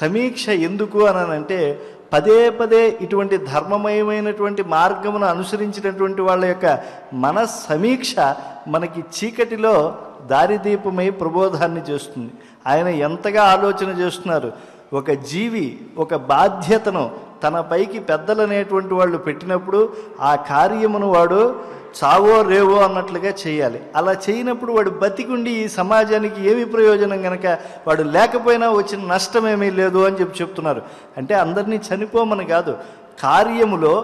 సమీక్ష ఎందుకు అనంటే పదే పదే ఇటువంటి ధర్మమయమైనటువంటి మార్గమును అనుసరించినటువంటి వాళ్ళ యొక్క మన సమీక్ష మనకి చీకటిలో దారిదీపమై ప్రబోధాన్ని చేస్తుంది. ఆయన ఎంతగా ఆలోచన చేస్తున్నారు, ఒక జీవి ఒక బాధ్యతను తన పైకి పెద్దలనేటువంటి వాళ్ళు పెట్టినప్పుడు ఆ కార్యమును వాడు చావో రేవో అన్నట్లుగా చేయాలి. అలా చేయనప్పుడు వాడు బతికుండి ఈ సమాజానికి ఏమి ప్రయోజనం గనక వాడు లేకపోయినా వచ్చిన నష్టం ఏమీ లేదు అని చెప్తున్నారు. అంటే అందరినీ చనిపోమని కాదు, కార్యములో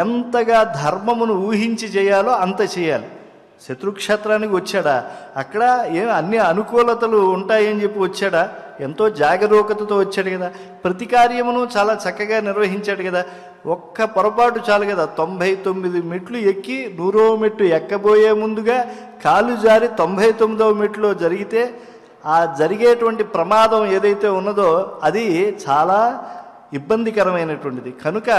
ఎంతగా ధర్మమును ఊహించి చేయాలో అంత చేయాలి. శత్రుక్షేత్రానికి వచ్చాడా, అక్కడ అన్ని అనుకూలతలు ఉంటాయని చెప్పి వచ్చాడా, ఎంతో జాగరూకతతో వచ్చాడు కదా, ప్రతి కార్యమును చాలా చక్కగా నిర్వహించాడు కదా. ఒక్క పొరపాటు చాలు కదా, 99 మెట్లు ఎక్కి 100వ మెట్టు ఎక్కబోయే ముందుగా కాలు జారి 99వ మెట్టులో జరిగితే ఆ జరిగేటువంటి ప్రమాదం ఏదైతే ఉన్నదో అది చాలా ఇబ్బందికరమైనటువంటిది. కనుక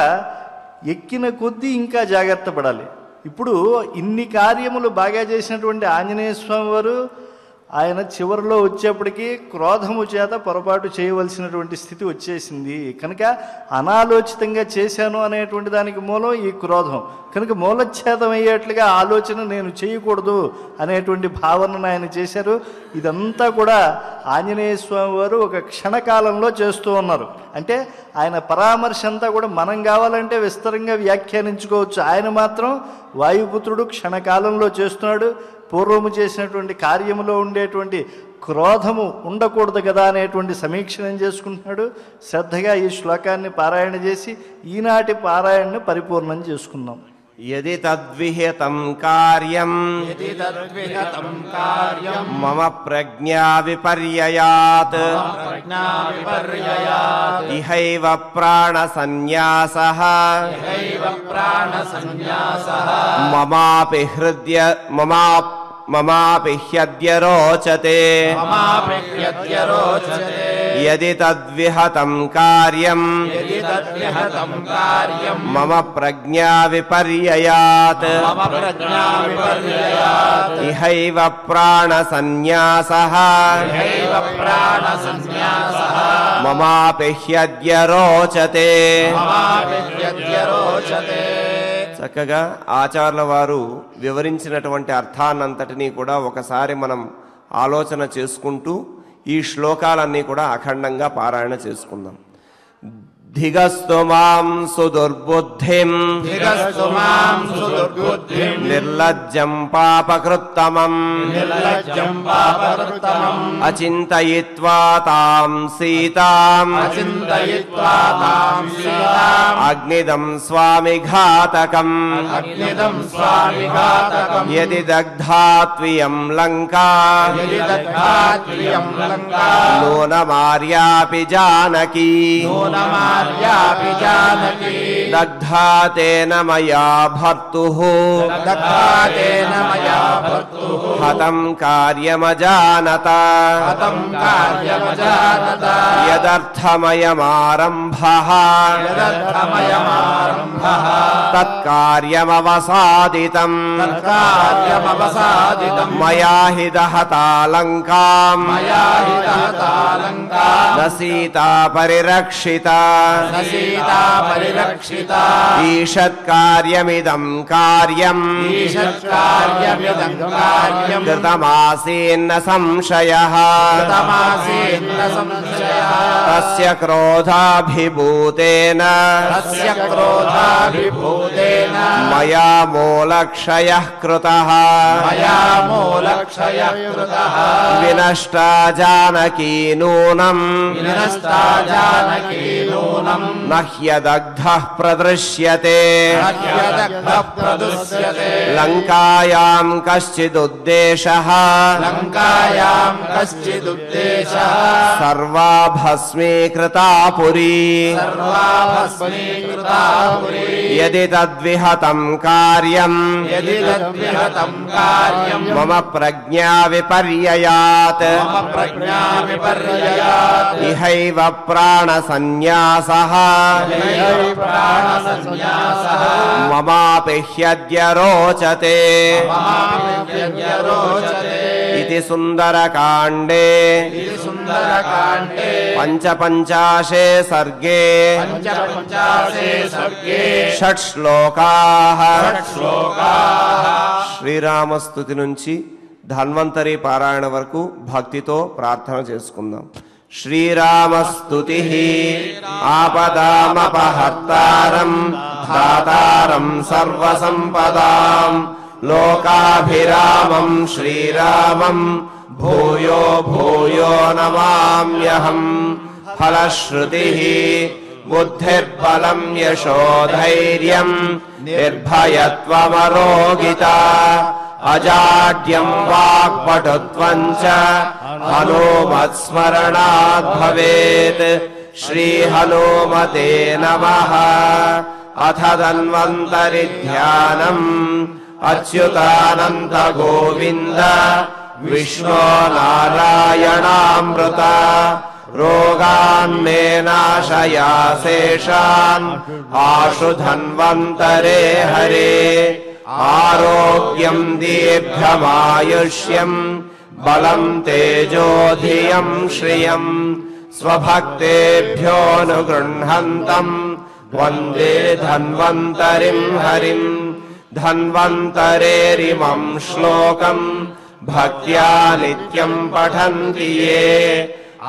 ఎక్కిన కొద్దీ ఇంకా జాగ్రత్త పడాలి. ఇప్పుడు ఇన్ని కార్యములు బాగా చేసినటువంటి ఆంజనేయ స్వామి వారు ఆయన చివరిలో వచ్చేప్పటికీ క్రోధము చేత పొరపాటు చేయవలసినటువంటి స్థితి వచ్చేసింది. కనుక అనాలోచితంగా చేశాను అనేటువంటి దానికి మూలం ఈ క్రోధం. కనుక మూలఛేదం అయ్యేట్లుగా ఆలోచన నేను చేయకూడదు అనేటువంటి భావనను ఆయన చేశారు. ఇదంతా కూడా ఆంజనేయ స్వామి వారు ఒక క్షణకాలంలో చేస్తూ ఉన్నారు. అంటే ఆయన పరామర్శ అంతా కూడా మనం కావాలంటే విస్తరంగా వ్యాఖ్యానించుకోవచ్చు. ఆయన మాత్రం వాయుపుత్రుడు క్షణకాలంలో చేస్తున్నాడు. పూర్వము చేసినటువంటి కార్యములో ఉండేటువంటి క్రోధము ఉండకూడదు కదా అనేటువంటి సమీక్షనం చేసుకుంటున్నాడు. శ్రద్ధగా ఈ శ్లోకాన్ని పారాయణ చేసి ఈనాటి పారాయణను పరిపూర్ణం చేసుకుందాం. యది తద్విహితం కార్యం మమ ప్రజ్ఞా విపర్యయాత్ ఇహైవ ప్రాణ సన్యాసః మమాపి హ్యద్య రోచతే యది తద్విహతం కార్యం మమ ప్రజ్ఞా విపర్యయాత్ ఇహైవ ప్రాణ సన్యాసః మమాపి హ్యద్య రోచతే. చక్కగా ఆచార్యుల వారు వివరించినటువంటి అర్థాన్నంతటినీ కూడా ఒకసారి మనం ఆలోచన చేసుకుంటూ ఈ శ్లోకాలన్నీ కూడా అఖండంగా పారాయణ చేసుకుందాం. ధిగస్తు మాం సుదుర్బుద్ధిం నిర్లజ్జం పాపకృత్తమం అచింతయిత్వా తాం సీతాం అగ్నిదం స్వామి ఘాతకం యది దగ్ధా త్వియం లంకా నూనమార్యాపి జానకీ దగ్ధా తేన మయా భర్తుః హతం కార్యమజానత యదర్థమయమారంభః తత్కార్యమవసాదితం మయా హి దహతా లంకాం న సీతా పరిరక్షితా ఈషత్కార్యమిదం కార్యం కృతమాసీన్న సంశయః తస్య క్రోధాభిభూతేన మయా మూలక్షయః కృతః వినష్టా జానకీ నూనం నహ్యదగ్ధః ప్రదృశ్యతే లంకాయాం కశ్చిదుద్దేశః సర్వా భస్మీకృతా పురీ యది తద్విహతం కార్యం మమ ప్రజ్ఞా విపర్యయాత్ ఇహైవ ప్రాణ సన్యాసః మమాపి హ్యద్య రోచతే ఇది సుందరకాండే పంచపంచాశే సర్గే షట్ శ్లోకాః. శ్రీరామస్తుతి నుంచి ధన్వంతరి పారాయణ వరకు భక్తితో ప్రార్థన చేసుకుందాం. శ్రీరామస్తుతి ఆపదామపహర్తారం దాతారం సర్వసంపదాం లోకాభిరామం శ్రీరామం భూయో భూయో నమామ్యహం. ఫలశ్రుతిః బుద్ధిర్బలం యశోధైర్యం నిర్భయత్వమరోగితా అజాడ్యం వాక్పటుత్వం చ హనుమత్స్మరణాత్ భవేత్. శ్రీ హనుమతే నమః. అథ ధన్వంతరి ధ్యానం అచ్యుతానంత గోవింద విష్ణో నారాయణామృత రోగాన్మే నాశయా శేషాన్ ఆశు ధన్వంతరే హరే. ఆరోగ్యం దీర్ఘమాయుష్యం బలం తేజోధియం శ్రియం స్వభక్తేభ్యోనుగృహంతం వందే ధన్వంతరిం హరిం. ధన్వంతరేరిమం శ్లోకం భక్త్యా నిత్యం పఠంతి యే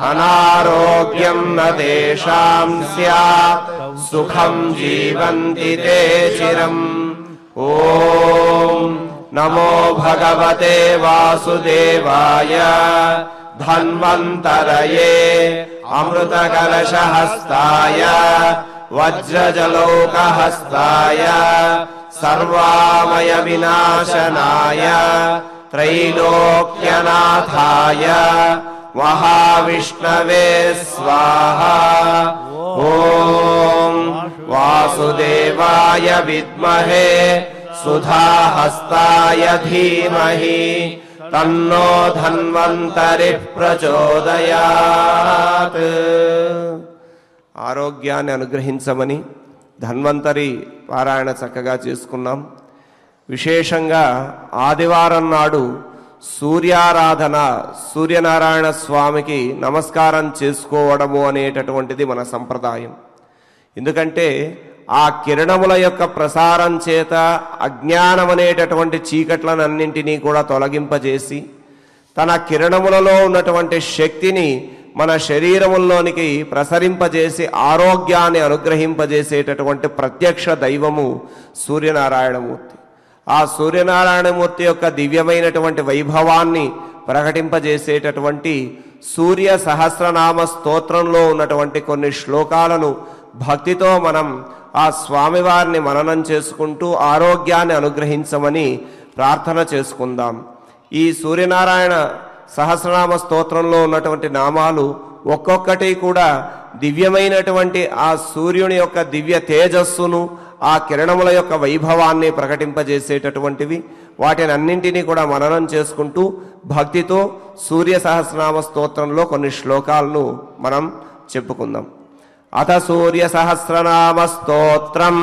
అనారోగ్యం న తేషాం స్యాత్ సుఖం జీవంతి తే చిరం. ఓం నమో భగవతే వాసుదేవాయ ధన్వంతరయే అమృతకలశహస్తాయ వజ్రజలౌకహస్తాయ సర్వామయ వినాశనాయ త్రైలోక్యనాథాయ మహావిష్ణవే స్వాహా. ఓం వాసుదేవాయ విద్మహే సుధాహస్తాయ ధీమహి తన్నో ధన్వంతరి ప్రచోదయాత్. ఆరోగ్యాన్ని అనుగ్రహించమని ధన్వంతరి పారాయణ చక్కగా చేసుకున్నాం. విశేషంగా ఆదివారం నాడు సూర్యారాధన, సూర్యనారాయణ స్వామికి నమస్కారం చేసుకోవడము అనేటటువంటిది మన సంప్రదాయం. ఎందుకంటే ఆ కిరణముల యొక్క ప్రసారం చేత అజ్ఞానం అనేటటువంటి చీకట్లనన్నింటినీ కూడా తొలగింపజేసి తన కిరణములలో ఉన్నటువంటి శక్తిని మన శరీరముల్లోనికి ప్రసరింపజేసి ఆరోగ్యాన్ని అనుగ్రహింపజేసేటటువంటి ప్రత్యక్ష దైవము సూర్యనారాయణమూర్తి. ఆ సూర్యనారాయణమూర్తి యొక్క దివ్యమైనటువంటి వైభవాన్ని ప్రకటింపజేసేటటువంటి సూర్య సహస్రనామ స్తోత్రంలో ఉన్నటువంటి కొన్ని శ్లోకాలను భక్తితో మనం ఆ స్వామివారిని మననం చేసుకుంటూ ఆరోగ్యాన్ని అనుగ్రహించమని ప్రార్థన చేసుకుందాం. ఈ సూర్యనారాయణ సహస్రనామ స్తోత్రంలో ఉన్నటువంటి నామాలు ఒక్కొక్కటి కూడా దివ్యమైనటువంటి ఆ సూర్యుని యొక్క దివ్య తేజస్సును, ఆ కిరణముల యొక్క వైభవాన్ని ప్రకటింపజేసేటటువంటివి. వాటిని అన్నింటినీ కూడా మననం చేసుకుంటూ భక్తితో సూర్య సహస్రనామ స్తోత్రంలో కొన్ని శ్లోకాలను మనం చెప్పుకుందాం. అథ సూర్య సహస్రనామ స్తోత్రం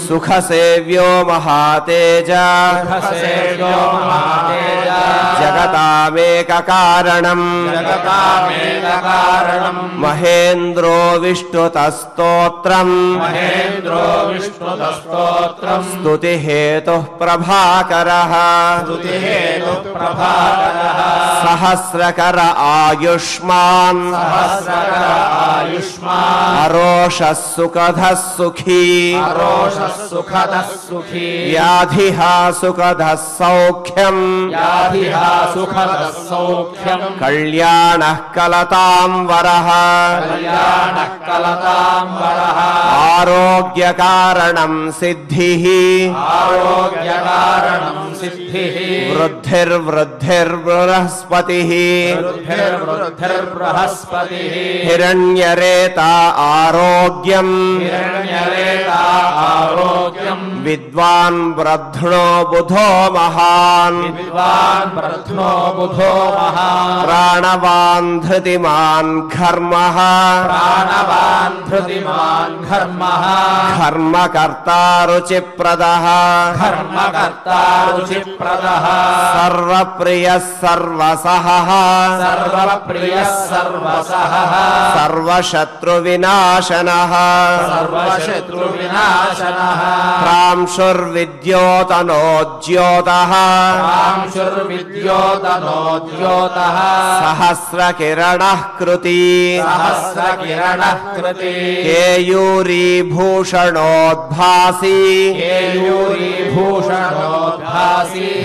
సుఖ సేవ్యో మహాతేజ జగతామేక కారణం మహేంద్రో విష్ణుత స్తోత్రం స్తుతి హేతు ప్రభాకరః సహస్రకర ఆయుష్మాన్ आयुष्मान् अरोषः सुखदः सुखी व्याधिः सुखदः सौख्यम् कल्याणः कलतां वरः आरोग्यकारणं सिद्धिः वृद्धिर्बृहस्पतिः हिरण्यरेता आरोग्यम् विद्वान् ब्रध्नो बुधो महान् प्राणवान् धृतिमान् घर्मः घर्मकर्ता रुचिप्रदः सर्वप्रियः सर्वसहः सर्वशत्रुविनाशनः प्रांशुर्विद्योतनोद्योतः सहस्रकिरणः कृती केयूरीभूषणोद्भासी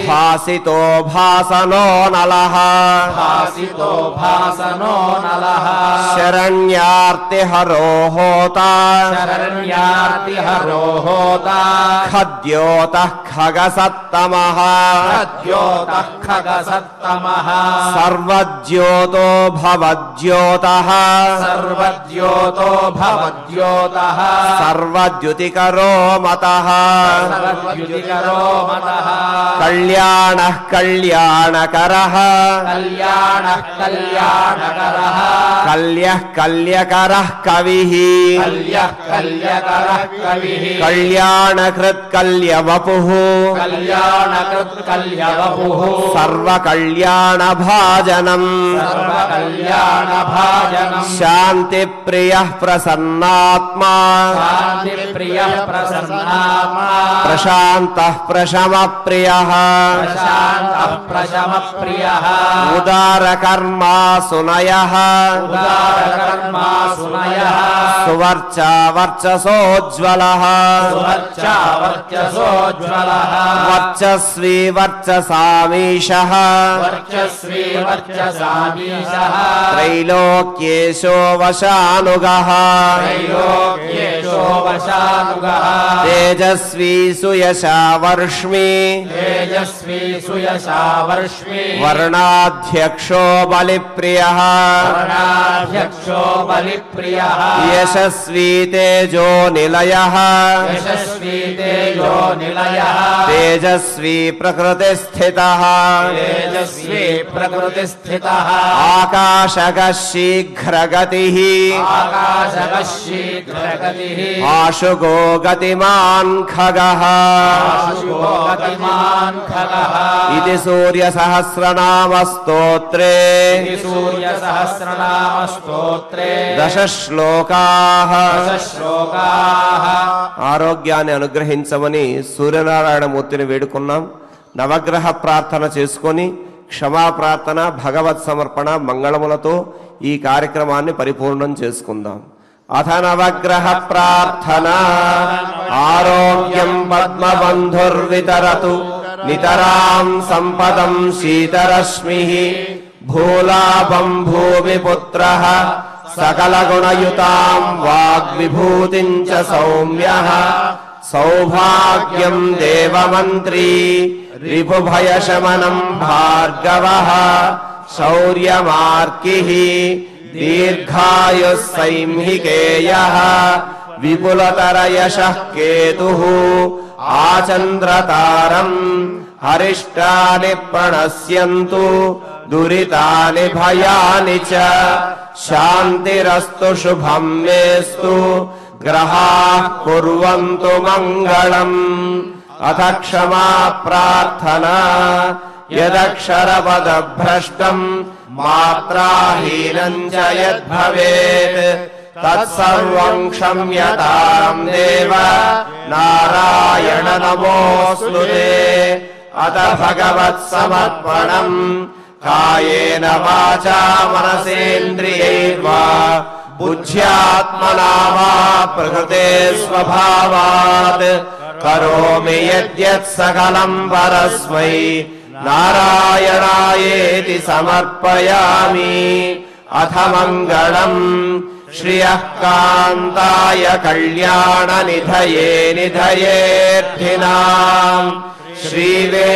भासितो भासनो नलः शरण्यार्तिहरो होता खद्योतः खगसत्तमः सर्वज्योतो भवज्योतः सर्वद्युतिकरो मतः कल्याणः कल्याणकरः कल्यः कल्यकरः कविः कल्याणकृत् कल्यवपुः सर्वकल्याणभाजनम् शान्तिप्रियः प्रसन्नात्मा प्रशान्तः प्रशमप्रियः उदारकर्मा सुनयः सुवर्चा वर्चसोज्ज्वलः वर्चस्वी वर्चसामीशः त्रैलोक्येशो वशानुगः तेजस्वी सुयशा वर्ष्मि वर्णाध्यक्षो बलिप्रियः यशस्वी तेजो निलयः तेजस्वी प्रकृतिस्थितः आकाशगः शीघ्रगतिः आशुगो गतिमान् खगः इति सूर्यसहस्रनामस्तोत्रे दशश्लोकाः ఆరోగ్యాన్ని అనుగ్రహించమని సూర్యనారాయణమూర్తిని వేడుకున్నాం. నవగ్రహ ప్రార్థన చేసుకొని క్షమాప్రార్థన భగవత్ సమర్పణ మంగళములతో ఈ కార్యక్రమాన్ని పరిపూర్ణం చేసుకుందాం. అథ నవగ్రహ ప్రార్థన. ఆరోగ్యం పద్మబంధుర్వితరతు నితరాం సంపదం శీతరశ్మిః భూలాభం భూమిపుత్రః సకలగుణయుతాం వాగ్విభూతిం చ సౌమ్యః సౌభాగ్యం దేవమంత్రీ రిపుభయశమనం భార్గవః శౌర్యమార్కిః దీర్ఘాయుః సైంహికేయః విపులతరయశః కేతుః ఆచంద్రతారం హరిష్టాని ప్రణశ్యంతు దురితాని భయాని చ శాంతిరస్తు శుభం మేస్తు గ్రహాః కుర్వంతు మంగళం. అథ క్షమా ప్రార్థనా. యదక్షరపదభ్రష్టం మాత్రాహీనం చ యద్భవేత్ తత్సర్వం క్షమ్యతాం దేవ నారాయణ నమోऽస్తుతే. అత భగవత్ సమర్పణం कायेन वाचा मनसेन्द्रियैर्वा बुद्ध्यात्मना वा प्रकृते स्वभावात् करोमि यद्यत् सकलम् परस्मै नारायणायेति समर्पयामि। अथ मङ्गलम् श्रियः कान्ताय कल्याणनिधये निधयेऽर्थिनाम् श्रीवेङ्कटनिवासाय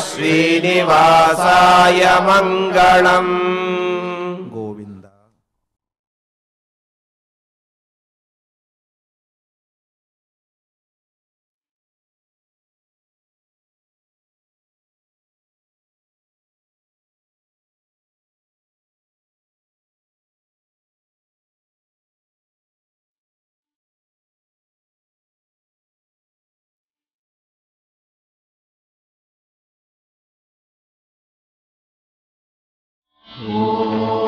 श्रीनिवासाय मङ्गलम्। గోవింద. ఓం